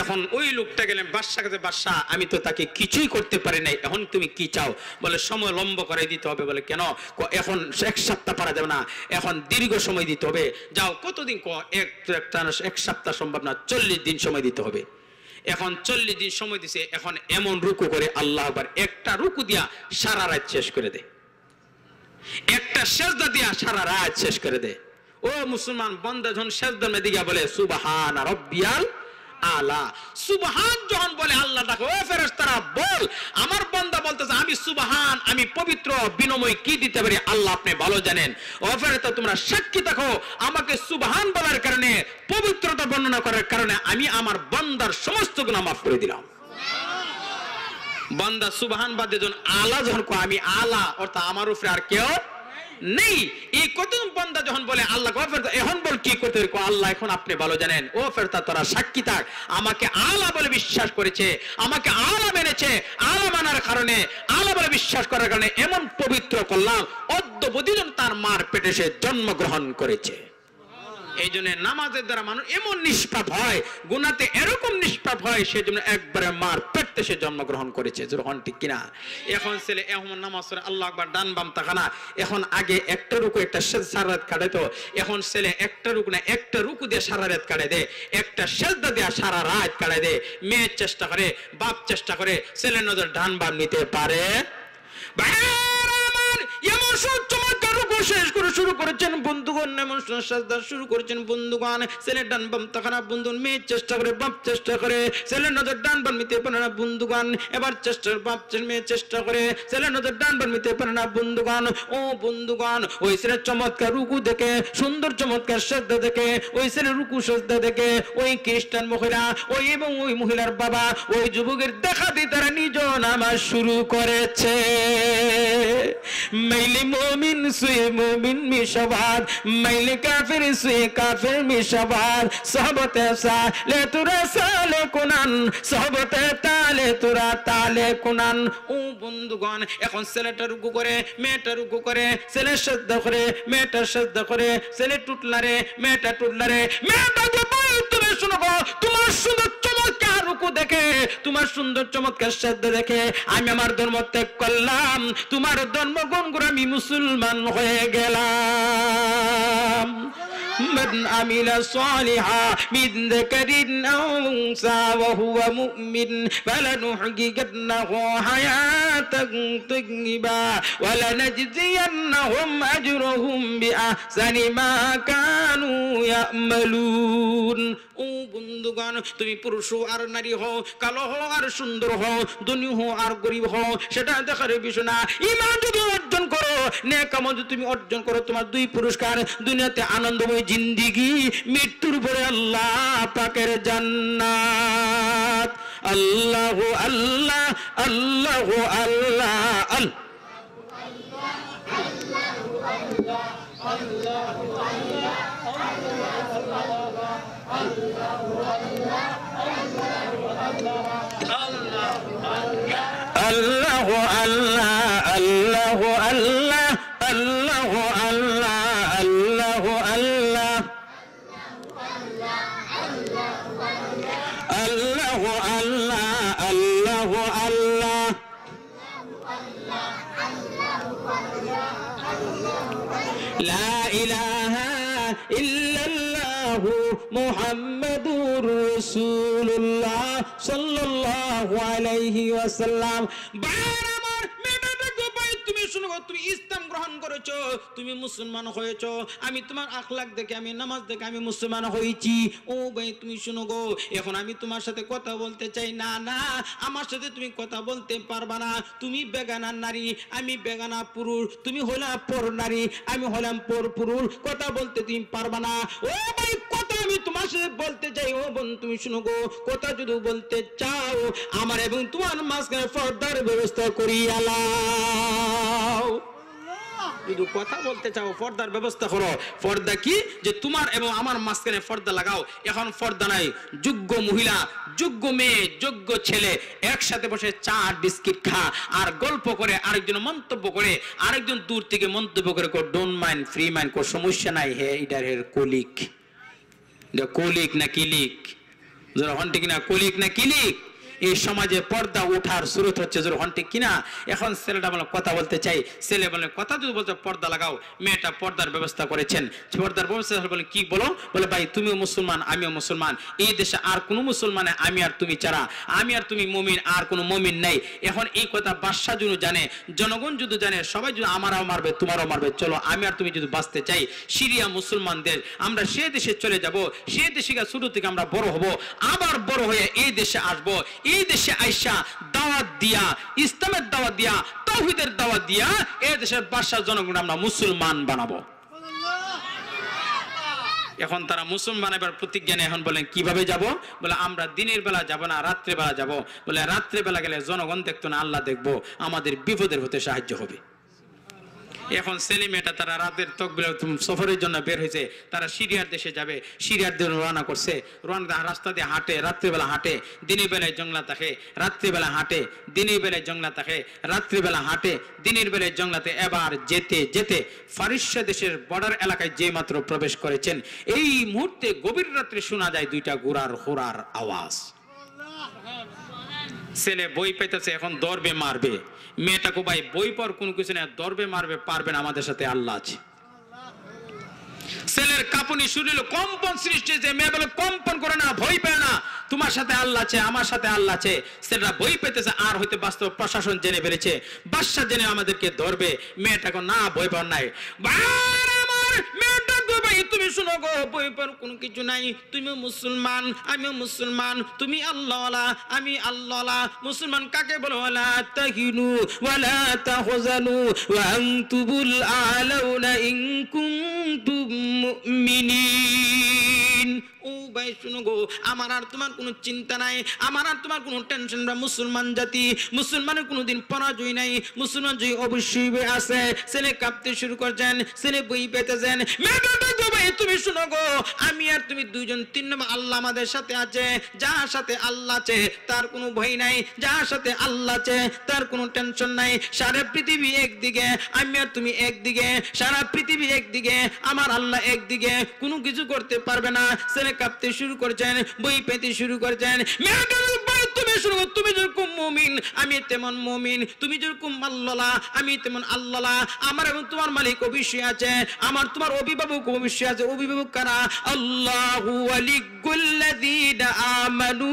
এখন ওই লোকটা গেলেন বাদশার কাছে, বাদশাহ আমি তো তাকে কিছুই করতে পারি নাই, এখন তুমি কি চাও? বলে সময় লম্ব করে দিতে হবে। বলে কেন? এখন এক সপ্তাহ পারা যাবে না, এখন দীর্ঘ সময় দিতে হবে। যাও কতদিন? এক সপ্তাহ সম্ভব না, 40 দিন সময় দিতে হবে। এখন 40 দিন সময় দিছে। এখন এমন রুকু করে, আল্লাহ আকবার, একটা রুকু দিয়া সারা রাত শেষ করে দে, একটা সিজদা দিয়া সারা রাত শেষ করে দে। ও মুসলমান, বান্দা যখন সিজদার মধ্যে গিয়া বলে সুবহান রাব্বিয়াল আলা, সুবহান যখন বলে আল্লাহ ডাকে, ও ফেরেশতারা বল, আমার বান্দা বলতেছে আমি সুবহান, আমি পবিত্র, বিনময় কি দিতে পারি আল্লাহ আপনি ভালো জানেন। ও ফেরেশতা তোমরা সাক্ষী থাকো, আমাকে সুবহান বলার কারণে, পবিত্রতা বর্ণনা করার কারণে আমি আমার বান্দার সমস্ত গুনাহ মাফ করে দিলাম। বান্দা সুবহান বাদে যখন আলা যখন কয় আমি আলা, অর্থাৎ আমার উপরে আর কেউ নেই। এই কত বান্দা যখন বলে আল্লাহ এখন বল কি করতে হবে? আল্লাহ এখন আপনি ভালো জানেন। ও ফেরেশতা তোরা সাক্ষী থাক, আমাকে আলা বলে বিশ্বাস করেছে, আমাকে আলা মেনেছে, আলা মানার কারণে, আলা বলে বিশ্বাস করার কারণে এমন পবিত্র করলাম, অদ্যবধি তার মার পেটে সে জন্মগ্রহণ করেছে। এই জন্য নামাজের দ্বারা মানুষ এমন নিষ্পাপ হয়, গুনাতে এরকম নিষ্পাপ হয়, সেজন্য একবারে মার পেটে সে জন্মগ্রহণ করেছে। যখন ঠিক কিনা? এখন ছেলে এখন নামাজ পড়ে আল্লাহ আকবার ডান বাম তাকানা। এখন আগে একটা রুকু একটা সারা রাত কাটে, তো এখন ছেলে একটা রুকু না একটা রুকু দিয়ে সারা রাত কাটে দেয়, একটা সেজদা দিয়ে সারা রাত কাটে দেয়। মেয়ে চেষ্টা করে, বাপ চেষ্টা করে, ছেলে নজর ডান বাম নিতে পারে। শেষ করে শুরু করেছেন বন্ধুগণ, এমন সাজদা শুরু করেছেন বন্ধুগণ, ছেলে ডান বাম তাকানা বন্ধুগণ, মেয়ে চেষ্টা করে, বাপ চেষ্টা করে, ছেলে নজর ডান বাম নিতে পারে না বন্ধুগণ, এবার চেষ্টা বাপ মেয়ে চেষ্টা করে, ছেলে নজর ডান বাম নিতে পারে না বন্ধুগণ। ও বন্ধুগণ, ওই ছেলের চমৎকার রুকু দেখে, সুন্দর চমৎকার সাজদা দেখে, ওই ছেলের রুকু সাজদা দেখে ওই খ্রিস্টান মহিলা ওই এবং ওই মহিলার বাবা ওই যুবকের দেখা দিয়ে তারা নিজ নামাজ শুরু করেছে। মাইলে মুমিন সুয়ে মুমিন মিশাবাদ, মাইলে কাফির সুয়ে কাফির মিশাবাদ, সাহাবতে সালে তুরা সালে কুনান, সাহাবতে তালে তুরা তালে কুনান। ও বন্ধুগণ, এখন ছেলেটা রুকু করে, মেয়েটা রুকু করে, ছেলে সাজদা করে, মেয়েটা সাজদা করে, ছেলে টুটলারে, মেয়েটা টুটলারে। মেয়েটা তুমি শুনো, তোমার সুন্দর চমৎকার রুকু দেখে, তোমার সুন্দর চমৎকার সাজদা দেখে আমি আমার ধর্ম ত্যাগ করলাম, তোমার ধর্মগ্রহণ করে আমি মুসলমান হয়ে গেলাম। من عمل صالحا من ذكر أو أنثى وهو مؤمن فلنحيينه حياة طيبة ولنجزينهم أجرهم بأحسن ما كانوا يعملون। ও বন্ধুগণ, তুমি পুরুষ হও আর নারী হও, কালো হও আর সুন্দর হও, ধনী হও আর গরিব হও, সেটা দেখার বিষয় না। ঈমান যদি অর্জন করো, নেক আমল যদি তুমি অর্জন করো, তোমার দুই পুরস্কার, দুনিয়াতে আনন্দময় জিন্দেগি, মৃত্যুর পরে আল্লাহ পাকের জান্নাত। আল্লাহু আল্লাহ আল্লাহু আল্লাহ আল্লাহ আল্লাহু আল্লাহ আল্লাহু আল্লাহ আল্লাহু আল্লাহ আল্লাহু আল্লাহ আল্লাহু আল্লাহ আল্লাহু আল্লাহ। লা ইলাহা ইল্লাল্লাহু মুহাম্মাদুর রাসূলুল্লাহ সাল্লাল্লাহু আলাইহি ওয়াসাল্লাম। তুমি শুনো, তুমি ইসলাম গ্রহণ করেছো, তুমি মুসলমান হয়েছো, আমি তোমার আখলাক দেখে, আমি নামাজ দেখে আমি মুসলমান হয়েছি। ও ভাই তুমি শুনো গো, এখন আমি তোমার সাথে কথা বলতে চাই। না না, আমার সাথে তুমি কথা বলতে পারবা না। তুমি বেগানা নারী, আমি বেগানা পুরুষ, তুমি হলাম পর নারী, আমি হলাম পর পুরুষ, কথা বলতে তুমি পারবা না। ও ভাই কথা আমি তোমার সাথে বলতে চাই। ও বোন তুমি শুনো গো, কথা যদি বলতে চাও, আমার এবং তোমার মাঝখানে পর্দার ব্যবস্থা করিয়া লাও। যদি কথা বলতে চাও পর্দার ব্যবস্থা করো। পর্দা কি? যে তোমার এবং আমার মাঝখানে পর্দা লাগাও। এখন পর্দা নাই, যোগ্য মহিলা, যোগ্য মেয়ে, যোগ্য ছেলে একসাথে বসে চা বিস্কিট খা আর গল্প করে, আরেকজন মন্তব্য করে, আরেকজন দূর থেকে মন্তব্য করে, ডোন্ট মাইন্ড, ফ্রি মাইন্ড, কোনো সমস্যা নাই। হে ইডার হের কলিক, কলিক না কিলিক, যখন ঠিক না কলিক না কিলিক। এই সমাজে পর্দা ওঠার শুরু হচ্ছে যখন ঠিক কিনা। এখন ছেলেটা বলে কথা বলতে চাই, ছেলে বলে কথা যদি বলতে পর্দা লাগাও। মেয়েটা পর্দার ব্যবস্থা করেছেন, পর্দার ব্যবস্থা বলে কি বলো, বলে ভাই তুমিও মুসলমান আমিও মুসলমান, এই দেশে আর কোনো মুসলমান আমি আর তুমি ছাড়া, আমি আর তুমি মুমিন, আর কোনো মুমিন নেই। এখন এই কথা বাদশা যদি জানে, জনগণ যদি জানে, সবাই যদি আমারও মারবে তোমারও মারবে। চলো আমি আর তুমি যদি বাঁচতে চাই, সিরিয়া মুসলমানদের আমরা সে দেশে চলে যাব, সে দেশে ছোট থেকে আমরা বড় হব, আবার বড় হয়ে এই দেশে আসবো। এই দেশে আইসা দাওয়াত দিয়া, ইসলামের দাওয়াত দিয়া, তাওহীদের দাওয়াত দিয়া এই দেশের বাদশা জনগণ আমরা মুসলমান বানাবো। এখন তারা মুসলমান এবার প্রতিজ্ঞা নেয়। এখন বলেন কিভাবে যাব? বলে আমরা দিনের বেলা যাব না, রাত্রে বেলা যাব। বলে রাত্রে বেলা গেলে জনগণ দেখতো না, আল্লাহ দেখবো, আমাদের বিপদের হতে সাহায্য হবে। এখন ছেলে মেয়েটা তারা রাতের তকবির সফরের জন্য বের হয়েছে, তারা সিরিয়ার দেশে যাবে, সিরিয়ার দিকে রওনা করছে, রাস্তা দিয়ে হাঁটে, রাত্রিবেলা হাঁটে, দিনের বেলায় জঙ্গলা থাকে, রাত্রিবেলা হাঁটে, দিনের বেলায় জঙ্গলা থাকে, রাত্রিবেলা হাঁটে, দিনের বেলায় জঙ্গলাতে। এবার যেতে যেতে ফারিসা দেশের বর্ডার এলাকায় যে মাত্র প্রবেশ করেছেন, এই মুহূর্তে গভীর রাত্রে শোনা যায় দুইটা ঘোড়ার হোরার আওয়াজ। ছেলে বই পেতেছে, এখন দরবে মারবে। মেয়েটাকে ভাই বই পর কোনো কিছু না, দরবে মারবে, পারবেন, আমাদের সাথে আল্লাহ আছে। ছেলের কাঁপুনি শুরু হলো, কম্পন সৃষ্টি হয়েছে। মেয়ে বলে কম্পন করে না, ভয় পায় না, তোমার সাথে আল্লাহ আছে, আমার সাথে আল্লাহ আছে। ছেলেরা ভয় পেতেছে, আর হইতে বাস্তব প্রশাসন জেনে ফেলেছে, বাদশা জেনে আমাদেরকে ধরবে। মেয়েটাকে না ভয় পাওয়ার নাই। তুমি শুনো গো, বই পর কোনো কিছু নাই, তুমি মুসলমান, আমিও মুসলমান, তুমি আল্লাহওয়ালা, আমি আল্লাহওয়ালা। মুসলমান কাকে বলো? ওয়ালা তাহিনু ওয়ালা তাহজানু ওয়া আনতুমুল আ'লাউনা ইন কুনতুম মুমিনিন। ও ভাই শুনো গো, আমার আর তোমার কোনো চিন্তা নাই, আমার আর তোমার কোনো টেনশন না। মুসলমান জাতি, মুসলমানের কোনোদিন পরাজয় নাই, মুসলমান জয় অবশ্যই আছে। ছেলে কাঁপতে শুরু করছেন, ছেলে বই পেতেছেন। তুমি শুনো গো, আমি আর তুমি দুইজন, তিন নম্বর আল্লাহ আমাদের সাথে আছে। যার সাথে আল্লাহ আছে তার কোনো ভয় নাই, যার সাথে আল্লাহ আছে তার কোনো টেনশন নাই। সারা পৃথিবী একদিকে, আমি আর তুমি একদিকে, সারা পৃথিবী একদিকে, আমার আল্লাহ একদিকে, কোনো কিছু করতে পারবে না। ছেলে কাঁপতে শুরু করছেন, বই পেতে শুরু করছেন। তুমি শুনো, তুমি যেরকম মুমিন আমি তেমন মুমিন, তুমি যেরকম আল্লাহ আমি তেমন আল্লাহ। আমার এবং তোমার মালিক অবশ্যই আছে, আমার তোমার অভিভাবক অবশ্যই আছে। অভিভাবক কারা? আল্লাহু ওয়ালিয়্যুল্লাযীনা আমানু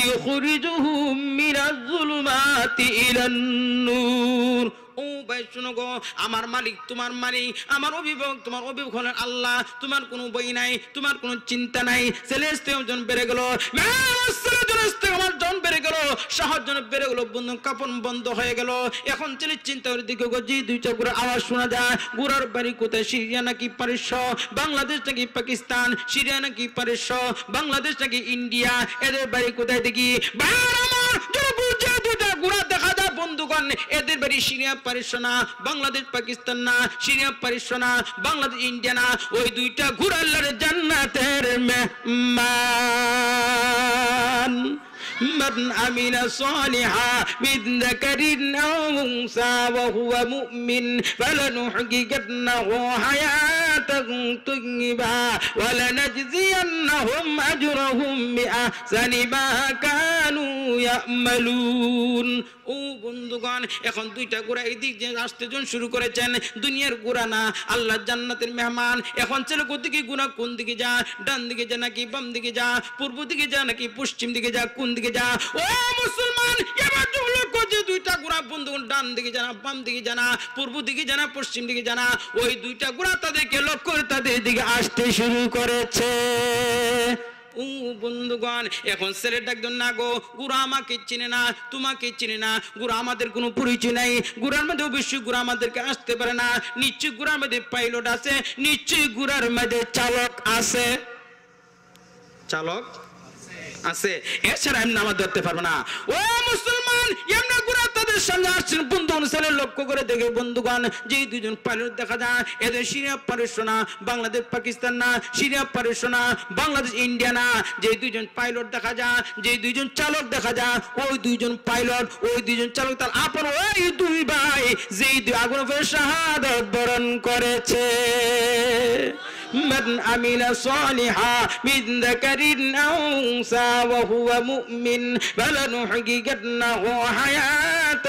ইখরিজুহুম মিনাজ যুলুমাতি ইলান নূর। ও ভাই শুনো গো, আমার মালিক তোমার মালিক, আমার অভিভাবক তোমার অভিভাবক হলেন আল্লাহ। তোমার কোনো বই নাই, তোমার কোনো চিন্তা নাই। ছেলেজন বেড়ে গেল, আমার জন বেড়ে গেল, সাহস জন বেড়ে গেল, বন্ধু কাপন বন্ধ হয়ে গেল। এখন ছেলের চিন্তার দিকে যে দুইটা গুড়ার আওয়াজ শোনা যায়। গুড়ার বাড়ি কোথায়? সিরিয়া নাকি পারস্য, বাংলাদেশ নাকি পাকিস্তান, সিরিয়া নাকি পারস্য, বাংলাদেশ নাকি ইন্ডিয়া, এদের বাড়ি কোথায় দেখি? গুড়া দেখা যায় বন্ধুগণ, এদের বাড়ি সিরিয়া পারস্য না, বাংলাদেশ পাকিস্তান না, সিরিয়া পারস্য না, বাংলাদেশ ইন্ডিয়া না। ওই দুইটা ঘোড়া আল্লাহর জান্নাতের মেহমান। من عمل صالحا من ذكر أو أنثى وهو مؤمن فلنحيينه حياة طيبة ولنجزينهم أجرهم بأحسن ما كانوا يعملون। ও বন্ধুগণ, এখন দুইটা ঘোড়া এই দিক দিয়ে আসতে শুরু করেছেন। দুনিয়ার ঘোড়া না, আল্লাহ জান্নাতের মেহমান। এখন ছেলে কোদিকে ঘোড়া, কোন দিকে যা? ডান দিকে যা নাকি বাম দিকে যা? পূর্ব দিকে যা নাকি পশ্চিম দিকে যা? কোন দিকে যা? ও মুসলমান, এবার লক্ষ্য যে দুইটা ঘোড়া বন্ধুগণ, ডান দিকে জানা, বাম দিকে জানা, পূর্ব দিকে জানা, পশ্চিম দিকে জানা। ওই দুইটা ঘোড়া তাদেরকে লক্ষ্য করে তাদের দিকে আসতে শুরু করেছে। ও বন্ধুগণ, এখন ছেলে ডাকবেন না গো, গুরু আমাকে চিনে না, তোমাকে চিনে না, গুরু আমাদের কোনো পরিচয় নাই। গুরার মধ্যে অবশ্যই গুরু আমাদেরকে আসতে পারে না। নিশ্চয়ই গুরার মধ্যে পাইলট আছে, নিশ্চয়ই গুরার মধ্যে চালক আছে, চালক আছে, এছাড়া এমনি আমার ধরতে পারবে না। ও মুসলমান, এমনি গুরা তাদের সামনে আসছেন। বন্ধুগণ ছেলে লক্ষ্য করে দেখে বন্ধুগণ, যে দুইজন পাইলট দেখা যায়, এদের সিরিয়া পারস্য না, বাংলাদেশ পাকিস্তান না, সিরিয়া পারস্য না, বাংলাদেশ ইন্ডিয়া না। যে দুইজন পাইলট দেখা যায়, যে দুইজন চালক দেখা যায়, ওই দুইজন পাইলট, ওই দুইজন চালক তার আপন ওই দুই ভাই, যেই দুই আগুন ফের শাহাদাত বরণ করেছে। من عمل صالحا من ذكر أو أنثى وهو مؤمن فلنحيينه حياة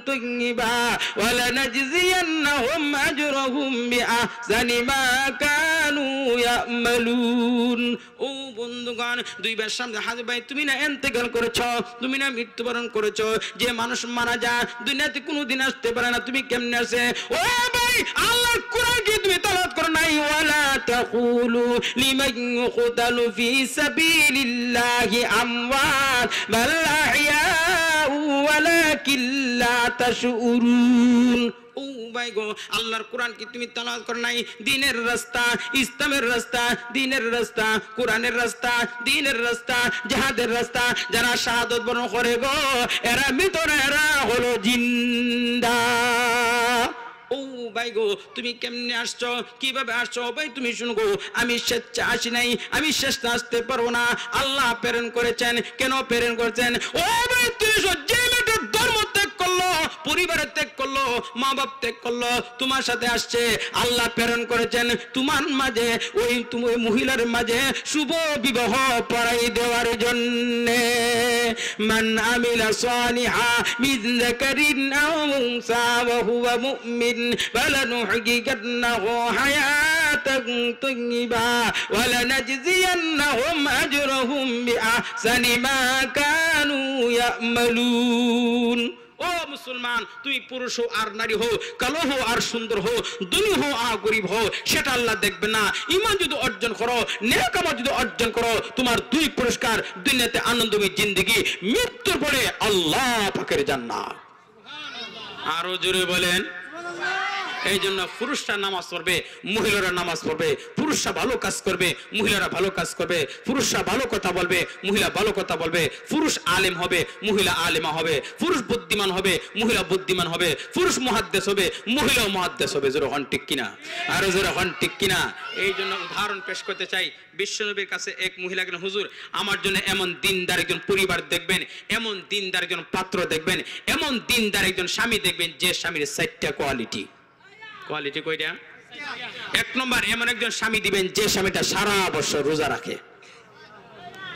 طيبة ولنجزينهم أجرهم بأحسن ما كانوا يعملون। ও বন্ধুগণ, দুইবার সামনে হাজির ভাই, তুমি না ইন্তেকাল করেছো, তুমি না মৃত্যুবরণ করেছো। যে মানুষ মারা যায় দুনিয়াতে কোনোদিন আসতে পারে না, তুমি কেমনে আসে? ও ভাই, আল্লাহর কোরআন কি তুমি তেলাওয়াত করো নাই? ওয়ালা তাকুলু লিমান ইউকতালু ফি সাবিলিল্লাহি আমওয়াত বাল আহইয়াউ ওয়ালাকিন লা তাশউরুন। ও ভাই গো, আল্লাহর কোরআন কি তুমি তেলাওয়াত করো নাই? দ্বীনের রাস্তা, ইসলামের রাস্তা, দ্বীনের রাস্তা, কোরআনের রাস্তা, দ্বীনের রাস্তা, জিহাদের রাস্তা যারা শাহাদাত বরণ করে গো, এরা মৃত না, এরা হলো জিন্দা। ও ও ভাই গো তুমি কেমনে আসছো, কিভাবে আসছো? ভাই তুমি শুনো গো, আমি স্বেচ্ছা আসি নাই, আমি স্বেচ্ছা আসতে পারবো না, আল্লাহ প্রেরণ করেছেন। কেন প্রেরণ করেছেন? ও ভাই তুমি যে মেয়েটা ধর্ম ত্যাগ করলো, পরিবারের ত্যাগ করলো, মা বাপ ত্যাগ করলো, তোমার সাথে আসছে, আল্লাহ প্রেরণ করেছেন তোমার মাঝে, ওই তুমি মহিলার মাঝে শুভ বিবাহ পড়াই দেওয়ার জন্য। মান আমিলা সালিহা মিন যাকারিন আও উনসা ওয়া হুয়া মুমিন ফালানুহয়িয়ান্নাহু হায়াতান তাইয়্যিবা ওয়া লানাজজিয়ান্নাহুম আজরাহুম বিআহসানি মা কানু ইয়ামালুন। ও মুসলমান, তুমি পুরুষ হো আর নারী হো, কালো হো আর সুন্দর হো, ধনী হো আর গরিব হো, সেটা আল্লাহ দেখবে না। ঈমান যদি অর্জন করো, নেক আমল যদি অর্জন করো, তোমার দুই পুরস্কার, দুনিয়াতে আনন্দময় জিন্দেগি, মৃত্যুর পরে আল্লাহ পাকের জান্নাত। আরো জোরে বলেন। এই জন্য পুরুষরা নামাজ পড়বে, মহিলারা নামাজ পড়বে, পুরুষরা ভালো কাজ করবে, মহিলারা ভালো কাজ করবে, পুরুষরা ভালো কথা বলবে, মহিলা ভালো কথা বলবে, পুরুষ আলেম হবে, মহিলা আলেমা হবে, পুরুষ বুদ্ধিমান হবে, মহিলা বুদ্ধিমান হবে, পুরুষ মুহাদ্দিস হবে, মহিলাও মুহাদ্দিস হবে। জোরে হন ঠিক কিনা? আরো জোরে হন ঠিক কিনা? এই জন্য উদাহরণ পেশ করতে চাই। বিশ্বনবীর কাছে এক মহিলা গেলেন, হুজুর আমার জন্য এমন দিনদার একজন পরিবার দেখবেন, এমন দিনদার একজন পাত্র দেখবেন, এমন দিনদার একজন স্বামী দেখবেন যে স্বামীর 4টা কোয়ালিটি। কোয়ালিটি কয়টা? 1 নম্বর, এমন একজন স্বামী দিবেন যে স্বামীটা সারা বছর রোজা রাখে।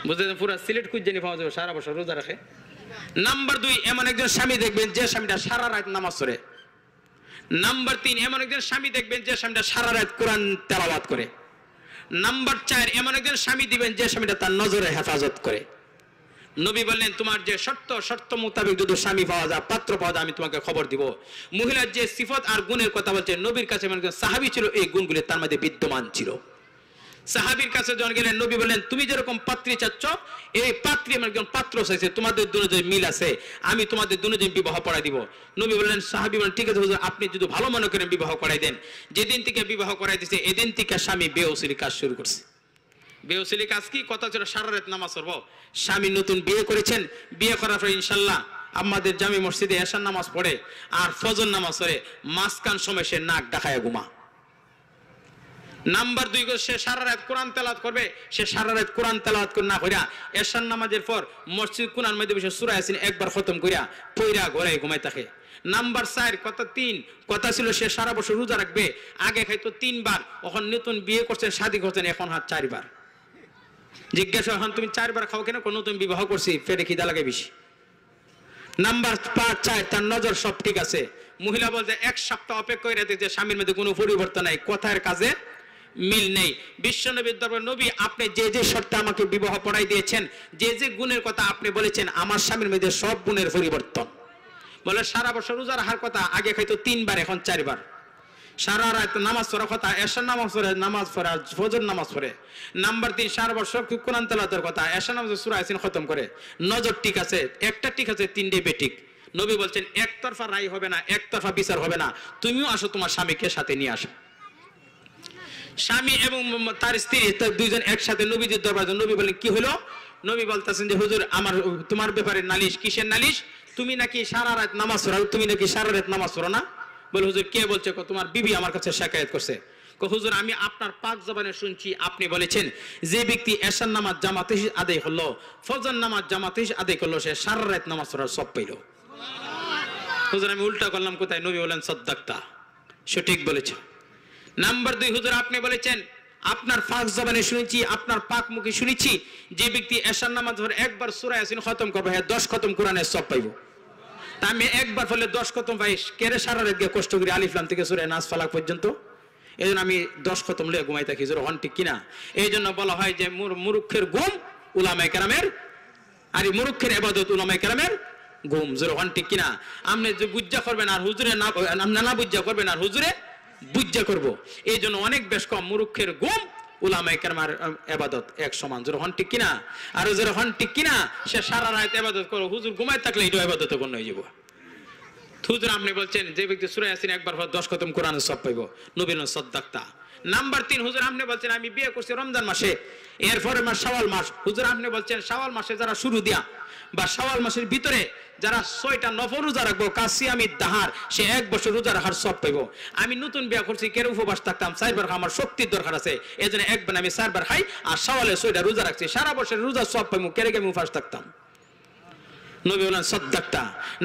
বুঝলেন? পুরো সিলেট খুঁজে পাওয়া যাবে, সারা বছর রোজা রাখে। নাম্বার 2, এমন একজন স্বামী দেখবেন যে স্বামীটা সারা রাত নামাজ পড়ে। নাম্বার 3, এমন একজন স্বামী দেখবেন যে স্বামীটা সারা রাত কোরআন তেলাওয়াত করে। নাম্বার 4, এমন একজন স্বামী দিবেন যে স্বামীটা তার নজরে হেফাজত করে। নবী বললেন তোমার যে শর্ত মোতাবেক যদি স্বামী পাওয়া যায়, পাত্র পাওয়া যায়, আমি তোমাকে খবর দিব। মহিলার যে সিফত আর গুণের কথা বলছে, নবীর কাছে সাহাবী ছিল, এই গুণগুলি তার মধ্যে বিদ্যমান ছিল। সাহাবীর কাছে যখন গেলেন, নবী বললেন তুমি যেরকম পাত্রী চাচ্ছ, এই পাত্রী আমার একজন পাত্র চাইছে, তোমাদের দুজনের মিল আছে, আমি তোমাদের দুজনের বিবাহ পড়াই দিব। নবী বললেন, সাহাবী বলেন ঠিক আছে হুজুর, আপনি যদি ভালো মনে করেন বিবাহ করাই দেন। যেদিন থেকে বিবাহ করাই দিয়েছে, এদিন থেকে স্বামী বেউসিলি কাজ শুরু করছে। বেউসিলি কাজ কি? কথা ছিল সারা রাত নামাজ পড়বো। স্বামী নতুন বিয়ে করেছেন, বিয়ে করার পরে ইনশাল্লাহ আমাদের জামি মসজিদে এশার নামাজ পড়ে আর ফজর নামাজ পড়ে, মাঝখান সময় সে নাক ডাকায় ঘুমা। নাম্বার 2, সে সারা রাত কোরআন তেলাওয়াত করবে। সে সারা রাত কোরআন তেলাওয়াত না কইরা এশার নামাজের পর মসজিদ কোরআন মধ্যে বসে সূরা ইয়াসিন একবার খতম কইরা পইরা ঘরে ঘুমাই থাকে। নাম্বার 4, কথা ছিল সে সারা বছর রোজা রাখবে। আগে খাইতো 3 বার, এখন নতুন বিয়ে করছেন, শাদী করছেন, এখন হাত 4 বার। জিজ্ঞাসা, এখন তুমি 4 বার খাও কেন? কোন তুমি বিবাহ করছি, পেটে খিদা লাগে বেশি। নাম্বার 4, তার নজর সব ঠিক আছে। মহিলা বলছে 1 সপ্তাহ অপেক্ষা করে যে স্বামীর মধ্যে কোনো পরিবর্তন নাই, কথার কাজে মিল নেই। বিশ্বনবীর দরবারে, নবী আপনি যে যে শর্তে আমাকে বিবাহ পড়াই দিয়েছেন, যে যে গুণের কথা আপনি বলেছেন, আমার স্বামীর মধ্যে সব গুণের পরিবর্তন। বলে সারা বছর রোজা রাখার কথা, আগে খাইতো 3 বার, এখন 4 বার। সারা রাত নামাজ পড়ার কথা, এশার নামাজ পড়ে, ফজর নামাজ পড়ে। নাম্বার 3, সারা বছর কোরআন তেলাওয়াতের কথা, এশার নামাজে সূরা ইয়াসিন খতম করে। নজর ঠিক আছে, একটা ঠিক আছে, 3টে বেঠিক। নবী বলছেন একতরফা রায় হবে না, একতরফা বিচার হবে না, তুমিও আসো, তোমার স্বামীকে সাথে নিয়ে আসো। স্বামী এবং তার স্ত্রী দুইজন একসাথে নবীজির দরবারে। নবী বলেন কি হলো? নবী বলতেছেন যে হুজুর আমার তোমার ব্যাপারে নালিশ। কিসের নালিশ? তুমি নাকি সারা রাত নামাজ পড়ো, তুমি নাকি সারা রাত নামাজ পড়ো না। বলে হুজুর কে বলছে? তোমার বিবি আমার কাছে শিকায়ত করছে। হুজুর আমি আপনার পাক জবানে শুনছি, আপনি বলেছেন যে ব্যক্তি এশার নামাজ জামাতে আদায় করলো, ফজর নামাজ জামাতে আদায় করলো, সে সারা রাত নামাজ পড়ার সব পেল। হুজুর আমি উল্টা করলাম কোথায়? নবী বলেন সাদ্দাক্তা, সঠিক বলেছ। নাম্বার 2, হুজুর আপনি বলেছেন আপনার পাক জবানে শুনেছি, আপনার পাক মুখে শুনেছি, যে ব্যক্তি এশার নামাজ পড়ে একবার সূরা ইয়াসিন খতম করবে, হ্যাঁ 10 খতম কোরআনের সব পাইব। তা আমি একবার পড়লে 10 খতম পাই, কেরে সারা রাত গিয়ে কষ্ট করি আলিফ লাম থেকে সূরা নাস ফালাক পর্যন্ত। এই জন্য আমি 10 খতম লিয়ে ঘুমাই থাকি। জোর হন ঠিক কিনা? এই জন্য বলা হয় যে মুরুক্ষের ঘুম উলামায়ে কেরামের, আর মুরুক্ষের ইবাদত উলামায়ে কেরামের ঘুম। জোর হন ঠিক কিনা? আপনি যে বুজ্জা করবেন আর হুজুরে না বুজ্জা করবেন আর হুজুরে বুজ্জা করব। এই জন্য অনেক বেশ কম, মুরুক্ষের ঘুম উলামায়ে কেরামের ইবাদত এক সমান। জোর হন ঠিক কিনা? আর জোর হন ঠিক কিনা? সে সারা রাত ইবাদত করো, হুজুর ঘুমায় থাকলে এটা ইবাদতে গণ্য হয়ে যাব। হুজুর আপনি বলছেন যে ব্যক্তি সূরা ইয়াসিন একবার 10 খতম কোরআনের সব পাইব। নবী বলেন সাদ্দাক্তা। নাম্বার 3, হুজুর আপনি বলছেন আমি বিয়ে করছি রমজান মাসে, এরপরে মাস শাওয়াল মাস। হুজুর আপনি বলছেন শাওয়াল মাসে যারা শুরু দিয়া বা শাওয়াল মাসের ভিতরে যারা 6টা নফল রোজা রাখবো কাসিয়ামি দাহার, সে 1 বছর রোজা রাখার সব পাইব। আমি নতুন বিয়ে করছি, কেন উপবাস থাকতাম 4 বার, আমার শক্তির দরকার আছে, এজন্য একবার আমি 4 বার খাই, আর শাওয়ালে 6টা রোজা রাখছি, সারা বছর রোজা সব পাইব, কেরে আমি উপবাস থাকতাম। নবী বলেন সদ্দাক্তা।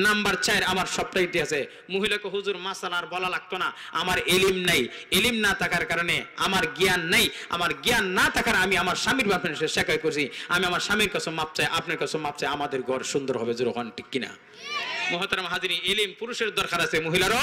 নাম্বার 4, আমার সবটাই আছে। মহিলাকে হুজুর মাসালা আর বলা লাগতো না, আমার এলিম নাই, এলিম না থাকার কারণে আমার জ্ঞান নাই, আমার জ্ঞান না থাকার আমি আমার স্বামীর ব্যাপারে শেখাই করছি, আমি আমার স্বামীর কাছে মাপ চাই, আপনার কাছে মাপ চাই, আমাদের ঘর সুন্দর হবে যখন, ঠিক কিনা? মুহতারাম হাজিরিন, এলিম পুরুষের দরকার আছে, মহিলারও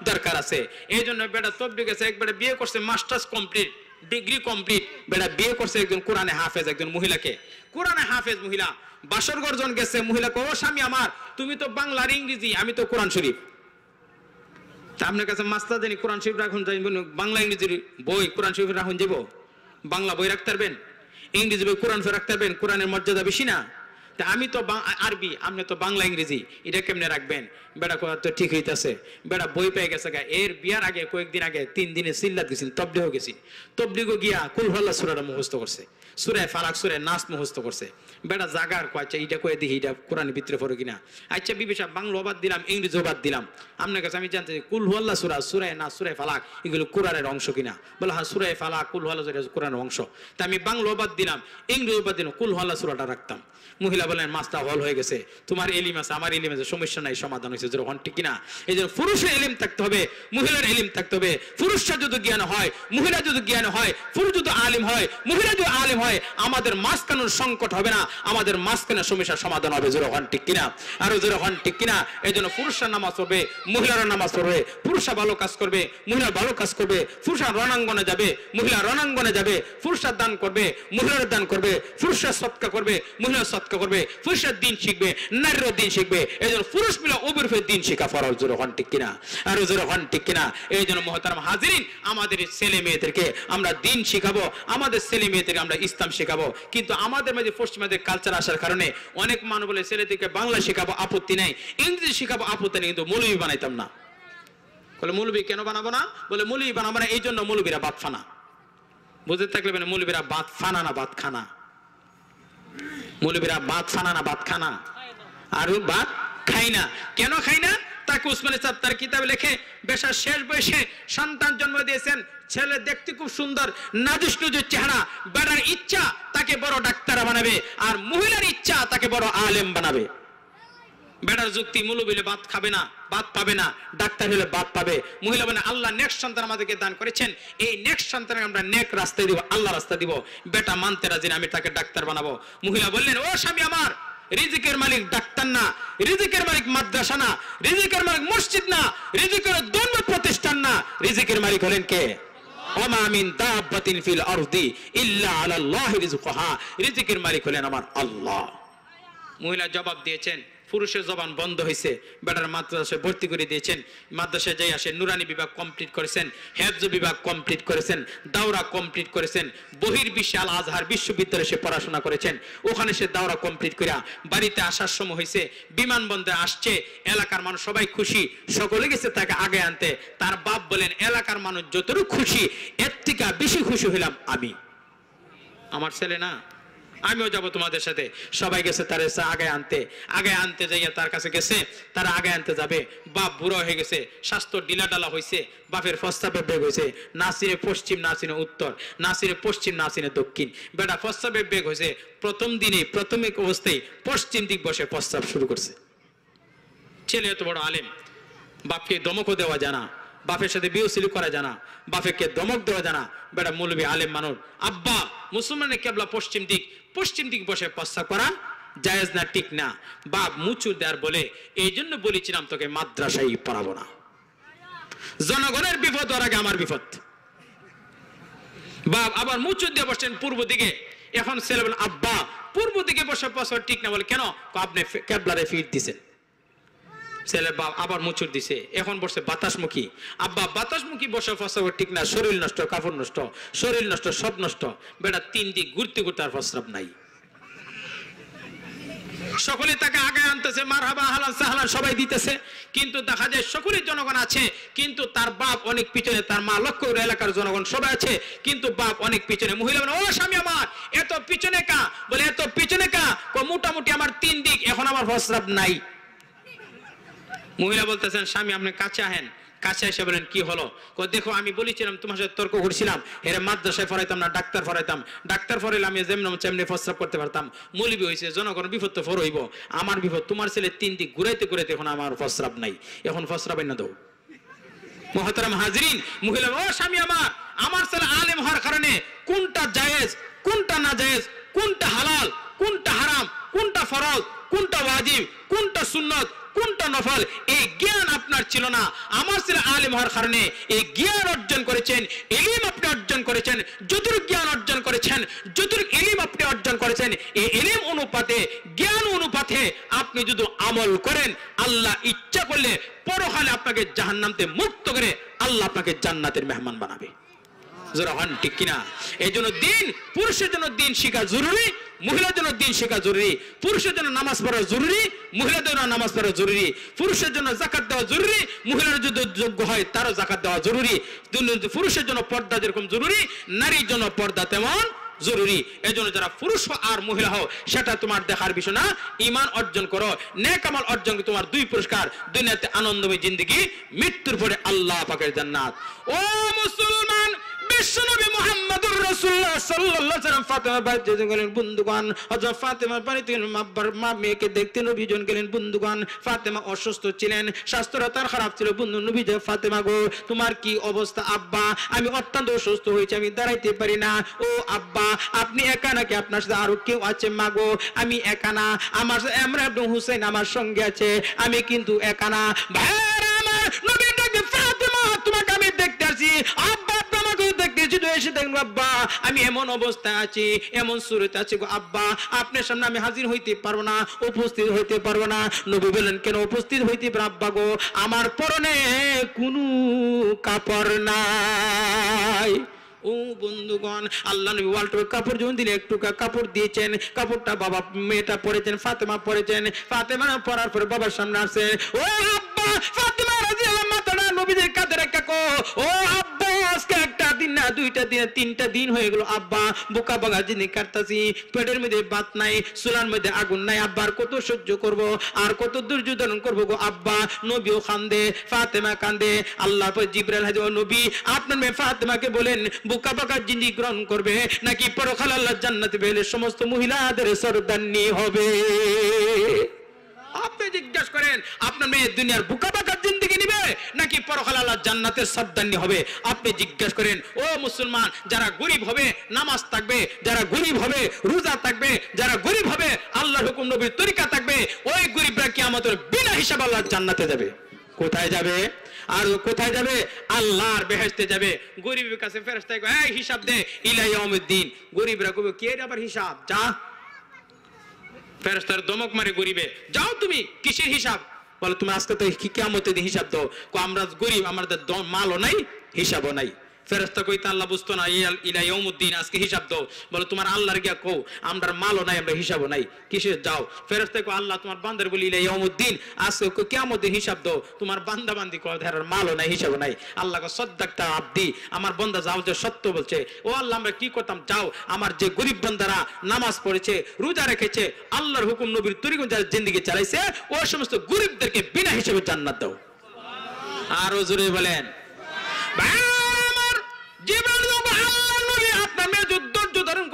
দরকার আছে। এই জন্য বেটা তবলিগ গেছে, একবারে বিয়ে করছে, মাস্টার্স কমপ্লিট, ডিগ্রি কমপ্লিট, বেটা বিয়ে করছে একজন কোরআনে হাফেজ, একজন মহিলাকে, কোরআনে হাফেজ মহিলা। বাসর গর্জন গেছে, মহিলাকে, ও স্বামী আমার, তুমি তো বাংলা আর ইংরেজি, আমি তো কোরআন শরীফ। তা আপনার কাছে মাস্টার জানি কোরআন শরীফ রাখুন, বাংলা ইংরেজির বই কোরআন শরীফ রাখুন যাব, বাংলা বই রাখতে পারবেন, ইংরেজি বই কোরআন রাখতে পারবেন, কোরআনের মর্যাদা বেশি না? তা আমি তো আরবি, আপনি তো বাংলা ইংরেজি, এটা কেমনে রাখবেন? বেড়া কথা তো ঠিক হইতেছে, বেড়া বই পেয়ে গেছে গা। এর বিয়ার আগে কয়েকদিন আগে 3 দিনে সিল্লাত গেছেন, তবলিগও গেছি, তবলিগও গিয়া কুল হাল্লা সূরাটা মুখস্থ করছে, সূরা ফালাক সূরা নাস মুখস্থ করছে। বেড়া জাগার কয়েছে, এটা কয়ে দেখি এটা কোরআনের ভিতরে পড়ে কিনা। আচ্ছা বিবি সাহেব, বাংলা বাদ দিলাম, ইংরেজি বাদ দিলাম, আপনার কাছে আমি জানতে চাই কুল হাল্লা সূরা, সূরা নাস, সূরা ফালাক এগুলো কোরআনের অংশ কিনা? বলে হ্যাঁ, সূরা ফালাক, কুল হাল্লা সূরা কোরআনের অংশ। তা আমি বাংলা বাদ দিলাম, ইংরেজি বাদ দিলাম, কুল হাল্লা সূরাটা রাখতাম। মহিলা বলেন মাস্তা হল হয়ে গেছে, তোমার এলিম আছে, আমার এলিম আছে, সমস্যা নাই, সমাধান হয়েছে, যখন, ঠিক কিনা? এই জন্য পুরুষের এলিম থাকতে হবে, মহিলার এলিম থাকতে হবে। পুরুষরা যদি জ্ঞান হয়, মহিলা যদি জ্ঞান হয়, পুরুষ যদি আলিম হয়, মহিলা যদি আলিম হয়, আমাদের মাঝখানের সংকট হবে না, আমাদের মাঝখানের সমস্যার সমাধান হবে, যখন, ঠিক কিনা? আরো যখন, ঠিক কিনা? এই জন্য পুরুষরা নামাজ পড়বে, মহিলারা নামাজ পড়বে, পুরুষরা ভালো কাজ করবে, মহিলা ভালো কাজ করবে, পুরুষরা রণাঙ্গনে যাবে, মহিলা রণাঙ্গনে যাবে, পুরুষরা দান করবে, মহিলারা দান করবে, পুরুষরা সৎকা করবে, মহিলা সৎকা করবে, পুরুষরা দিন শিখবে, নারীরা দিন শিখবে। এই জন্য পুরুষ মিলে অবিরফে দিন শিখা ফরজ, যখন, ঠিক কিনা? আরো যখন, ঠিক কিনা? এই জন্য মুহতারাম হাজিরিন, আমাদের ছেলে মেয়েদেরকে আমরা দিন শিখাবো, আমাদের ছেলে মেয়েদেরকে আমরা ইসলাম শেখাবো। কিন্তু আমাদের মাঝে পশ্চিমাদের কালচার আসার কারণে অনেক মানুষ বলে ছেলেদেরকে বাংলা শেখাবো, আপত্তি নাই, ইংরেজি শেখাবো, আপত্তি নেই, কিন্তু মৌলবি বানাইতাম না। বলে মৌলবি কেন বানাবো না? বলে মৌলবি বানাবো না এই জন্য মৌলবিরা বাদ ফানা। বুঝতে থাকলে মানে মৌলবিরা বাদ ফানা না বাদ খানা? মৌলবিরা বাদ ফানা না বাদ খানা? আর বাদ খাই না। কেন খাই না? তাকে উসমানী সাহেব তার কিতাবে লেখে, বেশার শেষ বয়সে সন্তান জন্ম দিয়েছেন, ছেলে দেখতে খুব সুন্দর, নাজুস নুজুর চেহারা, বেড়ার ইচ্ছা তাকে বড় ডাক্তার বানাবে, আর মহিলার ইচ্ছা তাকে বড় আলেম বানাবে। বেড়ার যুক্তি, মৌলবি হলে বাদ খাবে না, বাদ পাবে না, ডাক্তার হলে বাদ পাবে। মহিলা বলে আল্লাহ নেক্সট সন্তান আমাদেরকে দান করেছেন, এই নেক্সট সন্তানকে আমরা নেক রাস্তায় দিব, আল্লাহ রাস্তা দিব। বেটা মানতে রাজি না, আমি তাকে ডাক্তার বানাবো। মহিলা বললেন, ও স্বামী আমার, রিজিকের মালিক ডাক্তার না, রিজিকের মালিক মাদ্রাসা না, রিজিকের মালিক মসজিদ না, রিজিকের ধর্ম প্রতিষ্ঠান না, রিজিকের মালিক হলেন কে? ওমা মিন দাব্বাতিন ফিল আরদি ইল্লা আলাল্লাহি রিজকুহা, রিজিকের মালিক হলেন আমার আল্লাহ। মহিলা জবাব দিয়েছেন, পুরুষের জবান বন্ধ হয়েছে, বেটার মাদ্রাসায় ভর্তি করে দিয়েছেন, মাদ্রাসায় যাই আসে নুরানি বিভাগ কমপ্লিট করেছেন, হেফজ বিভাগ কমপ্লিট করেছেন, দাওরা কমপ্লিট করেছেন, বহির্বিশ্বে আল আজহার বিশ্ববিদ্যালয়ে সে পড়াশোনা করেছেন, ওখানে সে দাওরা কমপ্লিট করে বাড়িতে আসার সময় হয়েছে, বিমানবন্দরে আসছে, এলাকার মানুষ সবাই খুশি, সকলে গেছে তাকে আগে আনতে। তার বাপ বলেন, এলাকার মানুষ যতটুকু খুশি এর থেকে বেশি খুশি হইলাম আমি, আমার ছেলে না, আমিও যাব তোমাদের সাথে। সবাই গেছে তার আগে আনতে যাইয়া তার কাছে গেছে, তারা আগে আনতে যাবে। বাপ বুড়ো হয়ে গেছে, স্বাস্থ্য ডিলাডালা হয়েছে, বাপের প্রস্তাবে বেগ হয়েছে, নাসিরে পশ্চিম নাসিনে উত্তর, নাসিরে পশ্চিম নাসিনে দক্ষিণ। বেটা প্রস্তাবে বেগ হয়েছে, প্রথম দিনে প্রাথমিক অবস্থায় পশ্চিম দিক বসে প্রস্তাব শুরু করছে। ছেলে এত বড় আলেম, বাপকে দমকও দেওয়া জানা, বাপের সাথে বিউসিলি করা জানা, বাপেকে দমক দেওয়া জানা। বেটা মৌলবি আলেম মানুষ, আব্বা মুসলমানের কেবলা পশ্চিম দিক বসে প্রস্তাব করা জায়েজ না, ঠিক না। বাপ মুচুর দেয়ার বলে, এই জন্য বলেছিলাম তোকে মাদ্রাসায় পড়াবো না, জনগণের বিপদ ওর আগে আমার বিপদ। বাপ আবার মুচুর দিয়ে বসছেন পূর্ব দিকে। এখন ছেলে বলে, আব্বা পূর্ব দিকে বসে প্রস্তাব ঠিক না। বলে কেন? আপনি কেবলারে ফিট দিছেন। ছেলে বাপ আবার মুচুর দিছে, এখন বসে বাতাসমুখী। আব্বা বাতাসমুখী বসে প্রস্রাব ঠিক না, শরীর নষ্ট, কাপড় নষ্ট, শরীর নষ্ট, সব নষ্ট। বেটা 3 দিক ঘুরতে ঘুরতে আর প্রস্রাব নাই। সকলে তাকে আগে আনতেছে, মারহাবা আহলান সাহলান সবাই দিতেছে, কিন্তু দেখা যায় সকলের জনগণ আছে কিন্তু তার বাপ অনেক পিছনে, তার মা লক্ষ্য এলাকার জনগণ সবাই আছে কিন্তু বাপ অনেক পিছনে। মহিলা বলে, ও স্বামী আমার এত পিছনে কা? বলে এত পিছনে কা? মোটামুটি আমার 3 দিক, এখন আমার প্রস্রাব নাই। মহিলা বলতেছেন, স্বামী আপনি কাছে আহেন। কাছে এসে বলেন, কি হলো? দেখো আমি বলেছিলাম তোমার সাথে তর্ক করছিলাম, এরা মাদ্রাসায় পড়াইতাম না, ডাক্তার পড়াইতাম, ডাক্তার পড়াইলে আমি যেমনি প্রস্রাব করতে পারতাম, মৌলবি হয়েছে, জনগণ বিপদ তো হইব, আমার বিপদ, তোমার ছেলে 3 দিক ঘুরাইতে ঘুরাইতে এখন আমার প্রস্রাব নাই, এখন প্রস্রাব এনে দাও। মুহতারাম হাজরিন, মহিলা, ও স্বামী আমার ছেলে আলেম হওয়ার কারণে কোনটা জায়েজ কোনটা না জায়েজ, কোনটা হালাল কোনটা হারাম, কোনটা ফরজ কোনটা ওয়াজিব, কোনটা সুন্নত কোনটা নফল, এই জ্ঞান আপনার ছিল না। আমার ছেলে আলেম হওয়ার কারণে এই জ্ঞান অর্জন করেছেন, ইলম আপনি অর্জন করেছেন, যতটুকু জ্ঞান অর্জন করেছেন, যতটুকু ইলম আপনি অর্জন করেছেন, এই ইলম অনুপাতে জ্ঞান অনুপাতে আপনি যদি আমল করেন, আল্লাহ ইচ্ছা করলে পরকালে আপনাকে জাহান্নাম থেকে মুক্ত করে আল্লাহ আপনাকে জান্নাতের মেহমান বানাবে। যারা হন ঠিক কিনা? এই জন্য দিন, পুরুষের জন্য দিন শিখা জরুরি, মহিলার জন্য দিন শেখা জরুরি। পুরুষের জন্য নামাজ পড়া জরুরি, মহিলাদের জন্য নামাজ পড়া জরুরি। পুরুষের জন্য যাকাত দেওয়া জরুরি, মহিলার যদি যোগ্য হয় তারও যাকাত দেওয়া জরুরি। পুরুষের জন্য পর্দা যেরকম জরুরি, নারীর জন্য পর্দা তেমন জরুরি। এই জন্য যারা পুরুষ আর মহিলা হও সেটা তোমার দেখার বিষয় না, ঈমান অর্জন করো, নেক আমল অর্জন করো, তোমার 2 পুরস্কার, দুনিয়াতে আনন্দময় জিন্দেগি, মৃত্যুর পরে আল্লাহ পাকের জান্নাত। ও মুসলমান, বিশ্বনবী মুহাম্মদুর রাসূলুল্লাহ সাল্লাল্লাহু আলাইহি ওয়াসাল্লাম ফাতেমার বাড়িতে গেলেন বন্ধুগণ। হযরত ফাতেমার বাড়িতে মা মেয়েকে দেখতে নবীজন গেলেন বন্ধুগণ। ফাতেমা অসুস্থ ছিলেন, স্বাস্থ্যটা তার খারাপ ছিল। বন্ধু নবী যে, ফাতেমা গো তোমার কি অবস্থা? আব্বা আমি অত্যন্ত অসুস্থ হয়েছি, আমি দাঁড়াইতে পারি না। ও আব্বা আপনি একা নাকি আপনার সাথে আরো কেউ আছে? মা গো আমি একা না, আমার সাথে ইমরান ইবনে হুসাইন আমার সঙ্গে আছে, আমি কিন্তু একা না। ভাইরা আমার, নবী ডাকে, ফাতেমা তোমাকে আমি দেখতে আসি। আব্বা এসে দেখুন আব্বা আমি এমন অবস্থায় আছি, এমন সুরতে আছি গো আব্বা, আপনার সামনে আমি হাজির হইতে পারবো না, উপস্থিত হইতে পারবো না। নবী বললেন, কেন উপস্থিত হইতে পারবো আব্বা গো? আমার পরনে কোনো কাপড় নাই। ও বন্ধুগণ, আল্লাহ নবী ওয়াল্টার কাপড় যখন দিলে একটু কাপড় দিয়েছেন, কাপড়টা বাবা মেয়েটা পরেছেন, ফাতেমা পরেছেন। ফাতেমা পরার পরে বাবার সামনে আসে, ও আব্বা, ফাতেমা রাদিয়াল্লাহু মাতানা নবীদের কাঁধে রেখে কো, ও আব্বা আজকে একটা দিন না, 2টা দিন, 3টা দিন হয়ে গেল আব্বা, বোকা বাগা জিনি কাটতাছি, পেটের মধ্যে ভাত নাই, চুলার মধ্যে আগুন নাই, আব্বা আর কত সহ্য করব, আর কত ধৈর্য ধারণ করবো গো আব্বা। নবীও কান্দে, ফাতেমা কান্দে। আল্লাহ জিবরাইল হাজির, ও নবী আপনার মেয়ে ফাতেমাকে বলেন বোকা বাগা জিনি গ্রহণ করবে নাকি পরকালে আল্লাহ জান্নাতে পেলে সমস্ত মহিলাদের সরদারনি হবে। আপনি জিজ্ঞাসা করেন আপনার মেয়ে দুনিয়ার বোকা বাগা জিন্দেগি নিবে নাকি পরকালে আল্লাহ জান্নাতের সরদারনি হবে? আপনি জিজ্ঞাসা করেন। ও মুসলমান, যারা গরিব হবে নামাজ থাকবে, যারা গরিব হবে রোজা থাকবে, যারা গরিব হবে আল্লাহর হুকুম নবীর তরিকা থাকবে, ওই গরিবরা কিয়ামতের বিনা হিসাবে আল্লাহর জান্নাতে যাবে। কোথায় যাবে? আর কোথায় যাবে? আল্লাহর বেহেশতে যাবে। গরিবের কাছে ফেরেশতা কয়, এই হিসাব দে ইলা ইয়াউমিদ্দিন। গরিবরা কবে, কে আবার হিসাব? যা। ফেরেশতার দমক মারে গরিবে, যাও তুমি, কিসের হিসাব? বলে তুমি আজকে তো কিয়ামতের দিন হিসাব দাও। আমরা গরিব, আমাদের মালও নাই, হিসাবও নাই। ফেরেশতা কইতে আল্লাহ বুঝতো না, ইলা ইয়াউমুদ্দিন, আজকে হিসাব দাও। বলে তোমার আল্লাহর গিয়া কও আমরা মালও নাই, আমরা হিসাবও নাই, কিসের? যাও। ফেরেশতা কয়, আল্লাহ তোমার বান্দার বলি ইলা ইয়াউমুদ্দিন, আজকে কিয়ামতের হিসাব দাও, তোমার বান্দা বান্দি কয় ধারার মালও নাই, হিসাবও নাই। আল্লাহ কয়, সদ্দাকতা আব্দি, আমার বান্দা যাও, যে সত্য বলছে। ও আল্লাহ আমরা কি করতাম? যাও, আমার যে গরিব বান্দারা নামাজ পড়েছে, রোজা রেখেছে, আল্লাহর হুকুম নবীর তরিকা যারা জিন্দেগি চালাইছে, ওই সমস্ত গরিবদেরকে বিনা হিসাবে জান্নাত দাও। আরো জোরে বলেন।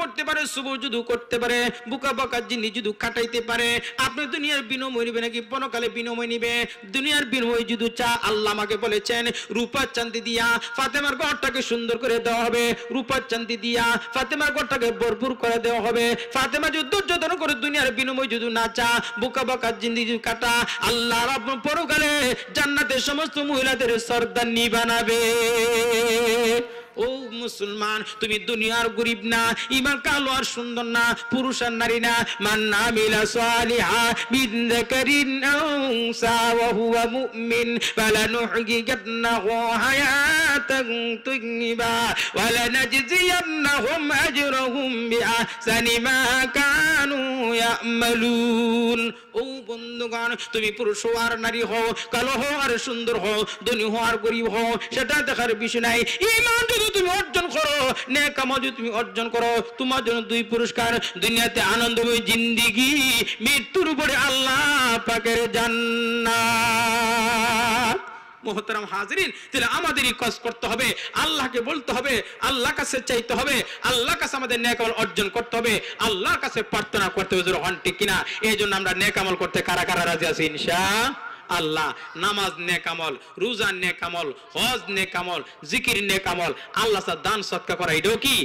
করতে পারে, শুভ যুদু করতে পারে, বুকা বাকা জিনি যুদু কাটাইতে পারে, আপনি দুনিয়ার বিনিময় নিবে নাকি পরকালে বিনিময় নিবে? দুনিয়ার বিনিময় যুদু চা, আল্লাহ আমাকে বলেছেন রূপা চাঁদি দিয়া ফাতেমার ঘরটাকে সুন্দর করে দেওয়া হবে, রূপা চাঁদি দিয়া ফাতেমার ঘরটাকে ভরপুর করে দেওয়া হবে। ফাতেমা যুদ্ধ যত্ন করে দুনিয়ার বিনিময় যুদু না চা, বুকা বাকা জিনি যুদু কাটা, আল্লাহ রাব্বু পরকালে জান্নাতের সমস্ত মহিলাদের সরদারনি বানাবে। ও মুসলমান, তুমি দুনিয়ার গরিব না, ইমান কালো আর সুন্দর না, পুরুষ আর নারী না। মান আমিলা সালিহা মিন যাকারিন আও উনসা ওয়া হুয়া মুমিন ফালানুহয়িয়ান্নাহু হায়াতান তাইয়্যিবা ওয়া লানাজজিয়ান্নাহুম আজরাহুম বিআহসানি মা কানু ইয়ামালুন। ও বন্ধুগণ, তুমি পুরুষ হও আর নারী হও, কালো হও আর সুন্দর হও, ধনী হও আর গরিব হও, সেটা দেখার বিষয় নাই। ঈমান যদি তুমি অর্জন করো, নেক আমল যদি তুমি অর্জন করো, তোমার জন্য দুই পুরস্কার, দুনিয়াতে আনন্দময় জিন্দেগি, মৃত্যুর উপরে আল্লাহ পাকের জান্নাত। মোহতারাম হাজিরিন, তাহলে আমাদেরই কাজ করতে হবে, আল্লাহকে বলতে হবে, আল্লাহর কাছে চাইতে হবে, আল্লাহর কাছে আমাদের নেক আমল অর্জন করতে হবে, আল্লাহর কাছে প্রার্থনা করতে হবে হন ঠিক কিনা। এই জন্য আমরা নেক আমল করতে কারা কারা রাজি আছি ইনশাআল্লাহ। নামাজ নেক আমল, রোজা নেক আমল, হজ নেক আমল, জিকির নেক আমল, আল্লাহ সাথে দান সদকা করা এটাও কি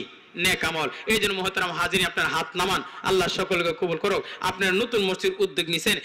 নেক আমল। এই জন্য মোহতারাম হাজিরিন, আপনার হাত নামান, আল্লাহ সকলকে কবুল করুক। আপনার নতুন মসজিদ উদ্যোগ নিছেন,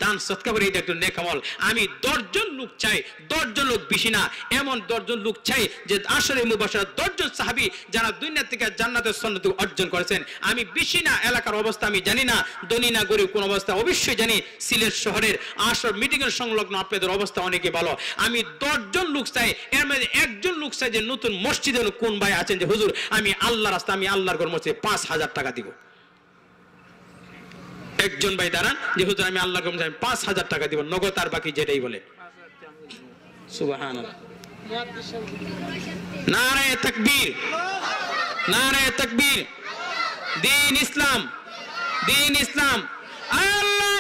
দান সদকা করে এটা একটু নেক আমল। আমি 10 জন লোক চাই, 10 জন লোক বেশি না, এমন 10 জন লোক চাই যে আসরে মুবাশশারা 10 জন সাহাবী যারা দুনিয়া থেকে জান্নাতের সন্নত অর্জন করেছেন। আমি বেশি না, এলাকার অবস্থা আমি জানি না, ধনী না গরিব কোন অবস্থা অবশ্যই জানি। সিলেট শহরের আসর মিটিং এর সংলগ্ন আপনাদের অবস্থা অনেকে ভালো। আমি 10 জন লোক চাই, এর মধ্যে একজন লোক চাই যে নতুন মসজিদে কোন ভাই আছেন যে হুজুর আমি আল্লাহ রাস্তা, আমি আল্লাহর ঘর মসজিদে 5000 টাকা দিব। একজন ভাই দাঁড়ান যে হুজুর আমি আল্লাহর ঘর মসজিদে 5000 টাকা দিব, নগদ আর বাকি যেটাই বলে। সুবহানাল্লাহ। নারে তাকবীর, নারে তাকবীর। দ্বীন ইসলাম, দ্বীন ইসলাম। আল্লাহ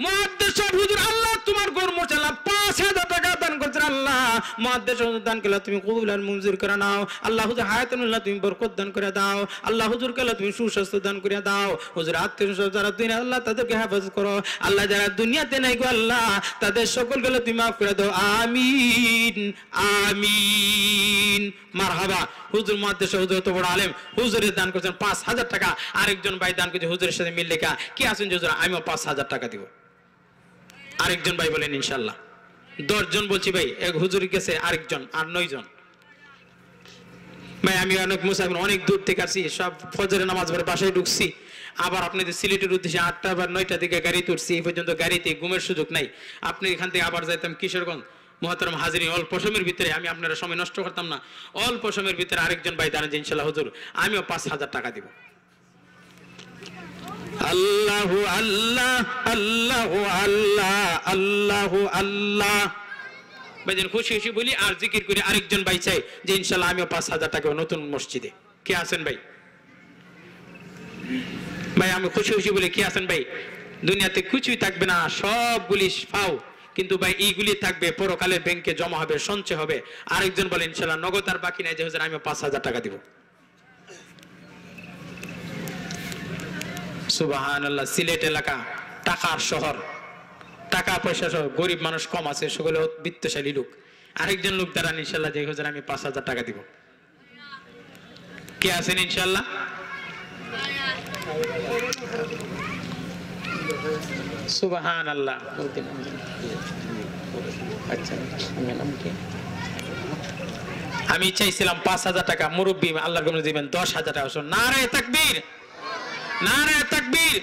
মুহাদ্দিস হুজুর, আল্লাহ তোমার ঘর মসজিদে 5000 টাকা দান করছেন। আল্লাহ মুহাদ্দিস হুজুর দান করলে তুমি কবুল আর মঞ্জুর করে নাও। আল্লাহ হুজুর হায়াতুল্লাহ তুমি বরকত দান করে দাও। আল্লাহ হুজুর কে তুমি সুস্বাস্থ্য দান করে দাও। হুজুর আত্মীয় যারা দুনিয়া, আল্লাহ তাদেরকে হেফাজত করো। আল্লাহ যারা দুনিয়াতে নাই গো আল্লাহ, তাদের সকলকে তুমি মাফ করে দাও। আমিন, আমিন, মারহাবা। হুজুর মুহাদ্দিস হুজুর তো বড় আলেম, হুজুরের দান করছেন 5000 টাকা। আরেকজন ভাই দান করছে হুজুরের সাথে মিল লেখা কি আছেন যে হুজুর আমিও 5000 টাকা দিব। আরেকজন ভাই বলেন ইনশাআল্লাহ। 10 জন বলছি ভাই, এক হুজুর গেছে, আরেকজন, আর 9 জন ভাই। আমি অনেক মুসাফির, অনেক দূর থেকে আসছি, সব ফজরের নামাজ পড়ে বাসায় ঢুকছি, আবার আপনাদের সিলেটের উদ্দেশ্যে 8টা বা 9টা দিকে গাড়ি তুলছি। এই পর্যন্ত গাড়িতে ঘুমের সুযোগ নাই। আপনি এখান থেকে আবার যাইতাম কিশোরগঞ্জ। মোহতারাম হাজিরিন, অল্প সময়ের ভিতরে, আমি আপনারা সময় নষ্ট করতাম না, অল্প সময়ের ভিতরে আরেকজন ভাই দাঁড়ান যে ইনশাআল্লাহ হুজুর আমিও 5000 টাকা দিব। আল্লাহু আল্লাহ, আল্লাহু আল্লাহ, আল্লাহু আল্লাহ। ভাইজান খুশি খুশি বলি আর জিকির করি। আরেকজন ভাই চাই যে ইনশাআল্লাহ আমিও 5000 টাকা নতুন মসজিদে। কে আছেন ভাই? ভাই আমি খুশি খুশি বলি, কে আছেন ভাই? দুনিয়াতে কিছুই থাকবে না, সবগুলি পাও, কিন্তু ভাই এইগুলি থাকবে, পরকালের ব্যাংকে জমা হবে, সঞ্চয় হবে। আরেকজন বলে ইনশাআল্লাহ নগদ আর বাকি নাই যে হুজুর আমিও 5000 টাকা দিব। সুবহানাল্লাহ। সিলেট এলাকা টাকার শহর, টাকা পয়সা সহ, গরিব মানুষ কম আছে, সকলে বিত্তশালী লোক। আরেকজন লোক দাঁড়ান ইনশাআল্লাহ যে হুজুর আমি 5000 টাকা দিব। কে আছেন ইনশাআল্লাহ? সুবহানাল্লাহ। আচ্ছা, আমি চাইছিলাম 5000 টাকা, মুরব্বী আল্লাহর জন্য দিবেন 10000 টাকা। নারে তাকবীর, নারে তাকবীর।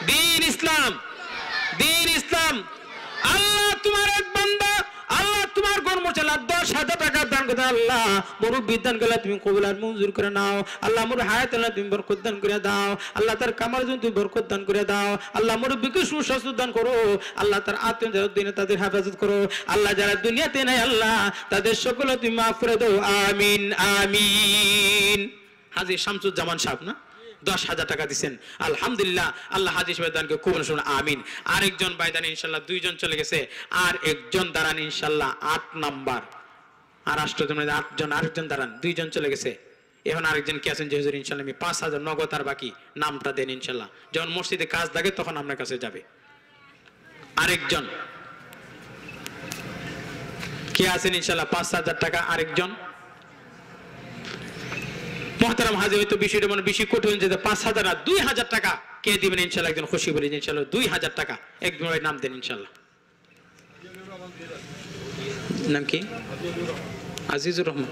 দ্বীন ইসলাম, দ্বীন ইসলাম। আল্লাহ তোমার এক বান্দা, আল্লাহ তোমার ঘর মসজিদে 10000 টাকা দান করে। আল্লাহ মুরব্বি দান করে তুমি কবুল আর মঞ্জুর করে নাও। আল্লাহ মুর হায়াতুল্লাহ তুমি বরকত দান করে দাও। আল্লাহ তার কামার জন্য তুমি বরকত দান করে দাও। আল্লাহ মুরব্বিকে সুস্বাস্থ্য দান করো। আল্লাহ তার আত্মীয় যারা দিনে তাদের হেফাজত করো। আল্লাহ যারা দুনিয়াতে নাই আল্লাহ তাদের সকল তুমি মাফ করে দাও। আমিন, আমিন। হাজী শামসুজ্জামান সাহেব না 10000 টাকা দিচ্ছেন, আলহামদুলিল্লাহ। আল্লাহ হাজী সাহেব দানকে কবুল করুন, আমিন। আরেকজন ভাই দান ইনশাআল্লাহ 2 জন চলে গেছে, আর একজন দাঁড়ান ইনশাআল্লাহ 8 নাম্বার। আর 8 জন, 8 জন, আরেকজন দাঁড়ান, 2 জন চলে গেছে। এখন আরেকজন কি আছেন যে হুজুর ইনশাআল্লাহ আমি 5000 নগদ আর বাকি, নামটা দেন ইনশাআল্লাহ। যখন মসজিদে কাজ লাগে তখন আপনার কাছে যাবে। আরেকজন কি আছেন ইনশাআল্লাহ 5000 টাকা? আরেকজন মোহতারাম হাজির, হয়তো বিষয়টা মনে বেশি কঠিন যে 5000 না 2000 টাকা কে দিবেন ইনশাআল্লাহ? একজন খুশি বলি ইনশাআল্লাহ 2000 টাকা। একজন নাম দেন ইনশাআল্লাহ। নাম কি? আজিজুর রহমান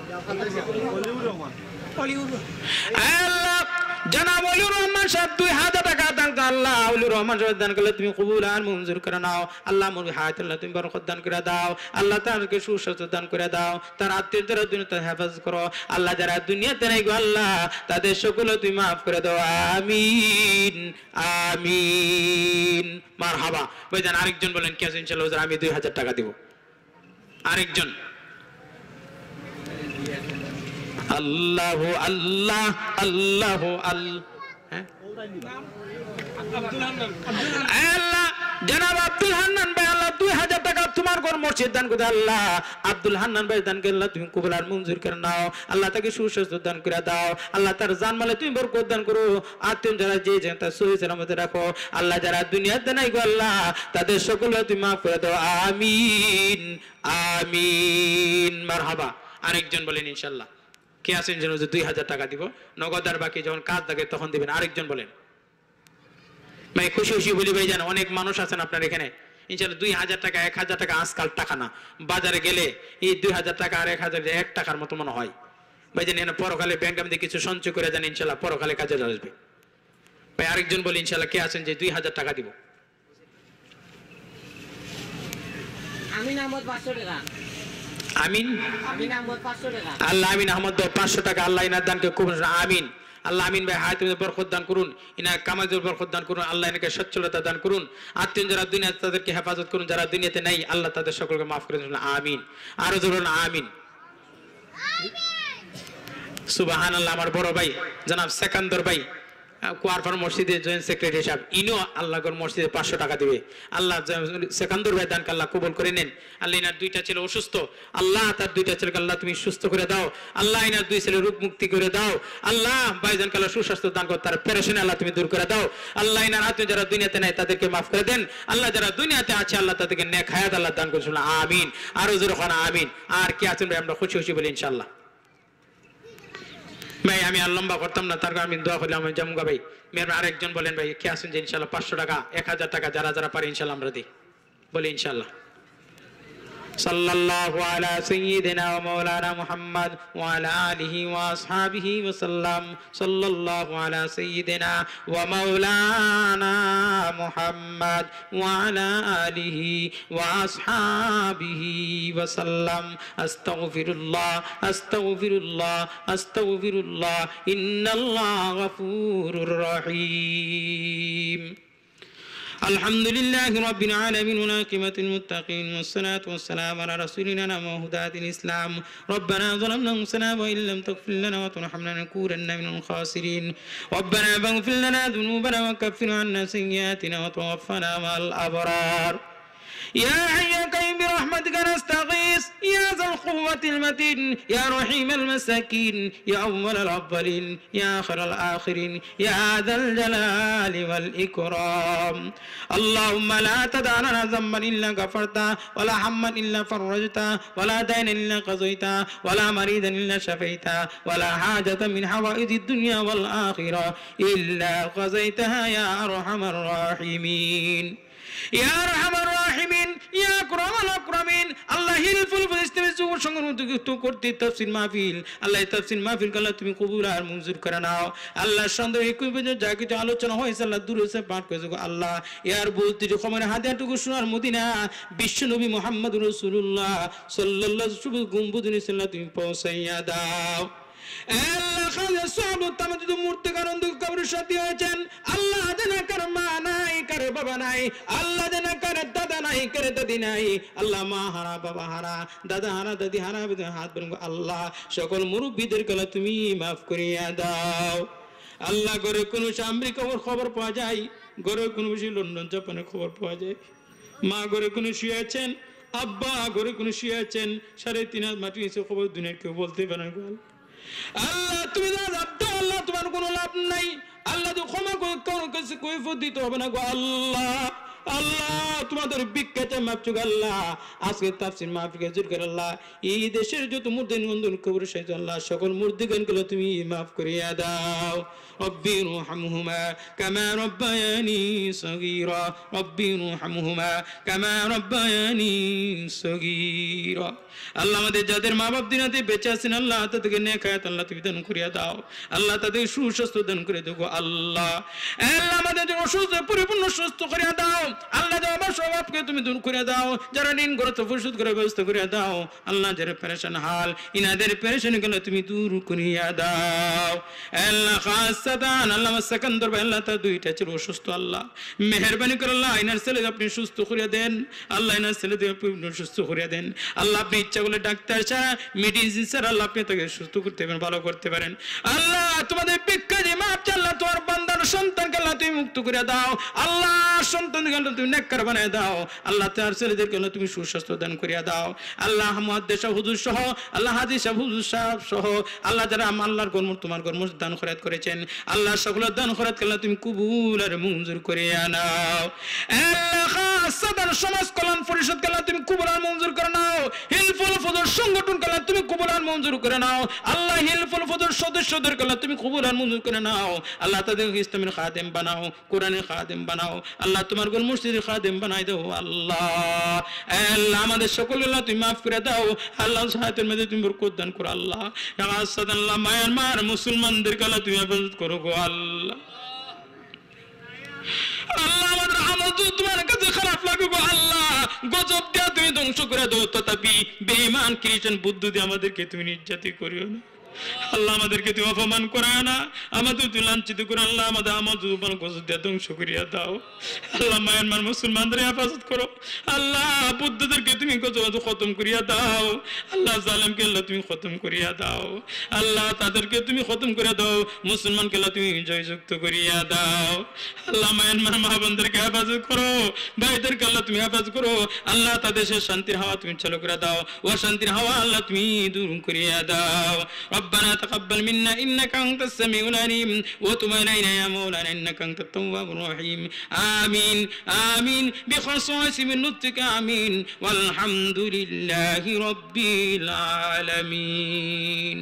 আল্লাহ জনাব অলিউর রহমান সাহেব 2000 টাকা দান করে আল্লাহ অলিউর রহমান সাহেব দান করলে তুমি কবুল আর মঞ্জুর করে নাও আল্লাহ মোর হায়াতুল্লাহ তুমি বরকত দান করে দাও আল্লাহ তারকে সুস্বাস্থ্য দান করে দাও তার আত্মীয় যারা দুনিয়াতে হেফাজত করো আল্লাহ যারা দুনিয়াতে নাই গো আল্লাহ তাদের সকলে তুমি মাফ করে দাও আমিন আমিন মারহাবা ভাইজান আরেকজন বলেন কি আছে ইনশাআল্লাহ হুজুর আমি 2000 টাকা দিব আরেকজন আল্লাহ আল্লাহ আল্লাহ আল্লাহ জনাব আব্দুল হান্নান ভাই আল্লাহ 2000 টাকা তোমার ঘর মসজিদ দান করে আল্লাহ আব্দুল হান্নান ভাই দান করে আল্লাহ তুমি কবুল আর মঞ্জুর করে নাও আল্লাহ তাকে সুস্বাস্থ্য দান করে দাও আল্লাহ তার জানমালে তুমি বরকত দান করো আত্মীয় যারা যে যেটা সহি সালামতে রাখো আল্লাহ যারা দুনিয়াতে নাই গো আল্লাহ তাদের সকলে তুমি মাফ করে দাও আমিন আমিন মারহাবা আরেকজন বলেন ইনশাআল্লাহ কে আছেন যেন 2000 টাকা দিব নগদ আর বাকি যখন কাজ থাকে তখন দিবেন আরেকজন বলেন ভাই খুশি খুশি বলি ভাই জান অনেক মানুষ আছেন আপনার এখানে ইনশাআল্লাহ 2000 টাকা 1000 টাকা আজকাল টাকা না বাজারে গেলে এই 2000 টাকা আর 1000 1 টাকার মতো মনে হয় ভাই জান এনে পরকালে ব্যাংক আমি কিছু সঞ্চয় করে যান ইনশাআল্লাহ পরকালে কাজে আসবে ভাই আরেকজন বলি ইনশাআল্লাহ কে আছেন যে 2000 টাকা দিব আমিন আহমদ 500 টাকা আমিন আমিন আহমদ 500 টাকা আল্লাহ আমিন আহমদ 500 টাকা আল্লাহ ইনার দানকে কবুল করুন আমিন আল্লাহ আমিন ভাই হায়াতে বরকত দান করুন ইনার কামাজে বরকত দান করুন আল্লাহ ইনাকে সচ্ছলতা দান করুন আত্মীয় যারা দুনিয়াতে তাদেরকে হেফাজত করুন যারা দুনিয়াতে নাই আল্লাহ তাদের সকলকে maaf করে দিন আমিন আরো জোরে আমিন সুবহানাল্লাহ আমার বড় ভাই জনাব সেকান্দর ভাই কুয়ারপাড়া মসজিদের জয়েন্ট সেক্রেটারি সাহেব ইনো আল্লাহর মসজিদে 500 টাকা দিবে আল্লাহ সেকান্দর ভাই দানকে আল্লাহ কবুল করে নেন আল্লাহ ইনার দুইটা ছেলে অসুস্থ আল্লাহ তার দুইটা ছেলেকে আল্লাহ তুমি সুস্থ করে দাও আল্লাহ ইনার দুই ছেলে রোগ মুক্তি করে দাও আল্লাহ ভাইজানকে আল্লাহ সুস্বাস্থ্য দান করো তার পেরেশানি আল্লাহ তুমি দূর করে দাও আল্লাহ ইনার আত্মীয় যারা দুনিয়াতে নাই তাদেরকে maaf করে দেন আল্লাহ যারা দুনিয়াতে আছে আল্লাহ তাদেরকে নেক হায়াত আল্লাহ দান করুন আমিন আরো জোরে কোন আমিন আর কি আছেন ভাই আমরা খুশি খুশি বলি ইনশাআল্লাহ ভাই আমি আর লম্বা করতাম না তার আমি দোয়া করলাম আমি জামুগা ভাই মেয়ের আরেকজন বলেন ভাই কে আছেন যে ইনশাআল্লাহ 500 টাকা 1000 টাকা যারা যারা পারে ইনশাআল্লাহ আমরা দিই বলি ইনশাআল্লাহ সাল্লাল্লাহু আলা সাইয়্যিদিনা ওয়া মাওলানা মুহাম্মদ ওয়া আলা আলিহি ওয়া আসহাবিহি ওয়া সাল্লাম সাল্লাল্লাহু আলা সাইয়্যিদিনা ওয়া মাওলানা মুহাম্মদ ওয়া আলা আলিহি ওয়া আসহাবিহি ওয়া সাল্লাম আস্তাগফিরুল্লাহ আস্তাগফিরুল্লাহ আস্তাগফিরুল্লাহ ইন্নাল্লাহা গফুরুর রহিম الحمد لله رب العالمين والعاقبة للمتقين والصلاة والسلام على رسولنا وهداة الإسلام ربنا ظلمنا أنفسنا وإن لم تغفر لنا وترحمنا لنكونن من الخاسرين ربنا فاغفر لنا ذنوبنا وكفر عنا سيئاتنا وتوفنا مع الأبرار يا حي يا قيوم برحمتك نستغيث يا ذا القوة المتين يا رحيم المساكين يا أول الأولين يا آخر الآخرين يا ذا الجلال والإكرام اللهم لا تدع لنا ذنبا إلا غفرته ولا هما إلا فرجته ولا دينا إلا قضيته ولا مريضا إلا شفيته ولا حاجة من حوائج الدنيا والآخرة إلا قضيتها يا أرحم الراحمين يا أرحم الراحمين يا أكرم الأكرمين الله হিলফুল ফেরেশতাদের সংগঠিত করতে তাফসীর মাহফিল আল্লাহ তাফসীর মাহফিল আল্লাহ তুমি কবুল আর মঞ্জুর করে নাও আল্লাহ সন্দেহ একই যা কিছু আলোচনা হয়েছে আল্লাহ দূরে সে পাঠ করেছো আল্লাহ ইয়ার বলতে যে খবরের হাদিয়াটুকু শোনার মদিনা বিশ্ব নবী মুহাম্মদুর রাসূলুল্লাহ সাল্লাল্লাহু আলাইহি ওয়াসাল্লাম গুম্বুদুন ইসলাম তুমি পৌঁছাইয়া দাও আল্লাহ খাজা সাহাবত তামাদুদ মুর্তকার অন্ধকার কবরের সাথী হয়েছেন আল্লাহ দেনা কার মা নাই কার বাবা নাই আল্লাহ দেনা কার দাদা নাই কার দাদি নাই আল্লাহ মা হারা বাবা হারা দাদা হারা দাদি হারা হাত বলুন আল্লাহ সকল মুরব্বিদের কলা তুমি maaf করিয়া দাও আল্লাহ ঘরে কোন আমেরিকা খবর পাওয়া যায় ঘরে কোন বেশি লন্ডন জাপানের খবর পাওয়া যায় মা ঘরে কোন শুয়ে আছেন আব্বা ঘরে কোন শুয়ে আছেন 3.5 মাটি নিচে খবর দুনিয়ার কেউ বলতে পারে না আল্লাহ তুমি আল্লাহ তোমার কোনো লাভ নাই আল্লাহ তো ক্ষমা করে কারো কাছে কৈফিয়ত দিতে হবে না গো আল্লাহ আল্লাহ তোমাদের বিখ্যাত মাফচুক আল্লাহ আজকে তাফসীর মাহফিল জুর করে আল্লাহ এই দেশের যত মুর্দে নিবন্ধন কবর সাইজ আল্লাহ সকল মুর্দিগানগুলো তুমি maaf করিয়া দাও ربي ارحمهما كما ربياني صغيرا ربي ارحمهما كما ربياني صغيرا আল্লাহ আমাদের যাদের মা বাপ দিনাতে বেঁচে আছেন আল্লাহ তাদেরকে নেক হায়াত আল্লাহ তুমি দান করিয়া দাও আল্লাহ তাদের সুস্বাস্থ্য দান করে দেবো আল্লাহ আল্লাহ আমাদের অসুস্থ পরিপূর্ণ সুস্থ করিয়া দাও আল্লাহ আমার স্বভাবকে তুমি দূর করে দাও যারা ঋণ গ্রস্ত পরিশোধ করে ব্যবস্থা করিয়া দাও আল্লাহ যারা পেরেশান হাল ইনাদের পেরেশানি গুলো তুমি দূর করিয়া দাও আল্লাহ খাসাদান আল্লাহ সেকেন্ডর ভাই আল্লাহ তার দুইটা ছিল অসুস্থ আল্লাহ মেহেরবানি করে আল্লাহ ইনার ছেলে আপনি সুস্থ করিয়া দেন আল্লাহ ইনার ছেলে আপনি সুস্থ করিয়া দেন আল্লাহ আপনি ইচ্ছা করলে ডাক্তার ছাড়া মেডিসিন ছাড়া আল্লাহ আপনি তাকে সুস্থ করতে পারেন ভালো করতে পারেন আল্লাহ তোমাদের ভিক্ষা যে মাপ আল্লাহ তোমার বান্দার সন্তানকে আল্লাহ তুমি মুক্ত করে দাও আল্লাহ সন্তানকে আল্লাহ তুমি নেককার বানায় দাও আল্লাহ তার ছেলেদেরকে আল্লাহ তুমি সুস্বাস্থ্য দান করিয়া দাও আল্লাহ মুহাদ্দিস হুজুর সহ আল্লাহ হাদিস হুজুর সাহেব সহ আল্লাহ যারা আল্লাহর গর্ম তোমার গর্ম দান খয়রাত করেছেন আল্লাহ সকলের দান খয়রাত আল্লাহ তুমি কবুল আর মঞ্জুর করে নাও আল্লাহ খাসাদান সমাজ কল্যাণ পরিষদ আল্লাহ তুমি কবুল আর মঞ্জুর করে নাও হিলফুল ফজর সংগঠন আল্লাহ তুমি কবুল আর মঞ্জুর করে নাও আল্লাহ হিলফুল ফজর সদস্যদের আল্লাহ তুমি কবুল আর মঞ্জুর করে নাও আল্লাহ তাদেরকে ইসলামের খাদেম বানাও কোরআনের খাদেম বানাও আল্লাহ তোমার গোল মসজিদের খাদেম বানাই দাও আল্লাহ আল্লাহ আমাদের সকল আল্লাহ তুমি মাফ করে দাও আল্লাহ সাহায্যের মধ্যে তুমি বরকত দান করো আল্লাহ আল্লাহ মায়ানমার মুসলমানদেরকে আল্লাহ তুমি হেফাজত করো গো আল্লাহ আল্লাহ আমাদের আমল তোমার কাছে খারাপ লাগে গো আল্লাহ গজব দিয়া তুমি ধ্বংস করে দাও তথাপি বেঈমান খ্রিস্টান বুদ্ধ দিয়ে আমাদেরকে তুমি নির্যাতিত করিও না আল্লাহ আমাদেরকে তুমি অপমান করায় না আমাদের তুমি লাঞ্ছিত করে আল্লাহ আমাদের আমার জুবান গজব দিয়া ধ্বংস করিয়া দাও আল্লাহ মায়ানমার মুসলমানদের হেফাজত করো আল্লাহ বুদ্ধদেরকে তুমি গজব খতম করিয়া দাও আল্লাহ জালেমকে আল্লাহ তুমি খতম করিয়া দাও আল্লাহ তাদেরকে তুমি খতম করিয়া দাও মুসলমানকে আল্লাহ তুমি জয়যুক্ত করিয়া দাও আল্লাহ মায়ানমার মা বোনদেরকে হেফাজত করো ভাইদেরকে আল্লাহ তুমি হেফাজত করো আল্লাহ তাদের শান্তির হাওয়া তুমি চালু করে দাও অশান্তির হাওয়া আল্লাহ তুমি দূর করিয়া দাও ربنا تقبل منا إنك أنت السميع العليم وتب علينا يا مولانا إنك أنت التواب الرحيم آمين آمين بخصائص من لطفك آمين والحمد لله رب العالمين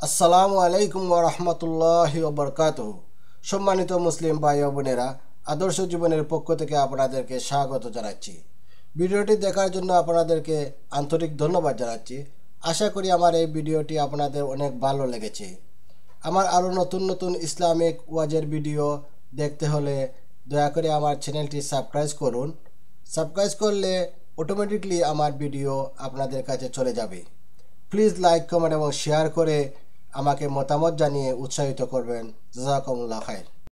আসসালামু আলাইকুম ওয়া রাহমাতুল্লাহি ওয়া বারাকাতুহু। সম্মানিত মুসলিম ভাই ও বোনেরা, আদর্শ জীবনের পক্ষ থেকে আপনাদেরকে স্বাগত জানাচ্ছি। ভিডিওটি দেখার জন্য আপনাদেরকে আন্তরিক ধন্যবাদ জানাচ্ছি। আশা করি আমার এই ভিডিওটি আপনাদের অনেক ভালো লেগেছে। আমার আরও নতুন নতুন ইসলামিক ওয়াজের ভিডিও দেখতে হলে দয়া করে আমার চ্যানেলটি সাবস্ক্রাইব করুন। সাবস্ক্রাইব করলে অটোমেটিকলি আমার ভিডিও আপনাদের কাছে চলে যাবে। প্লিজ লাইক, কমেন্ট এবং শেয়ার করে আমাকে মতামত জানিয়ে উৎসাহিত করবেন। জাযাকুমুল্লাহ খাইর।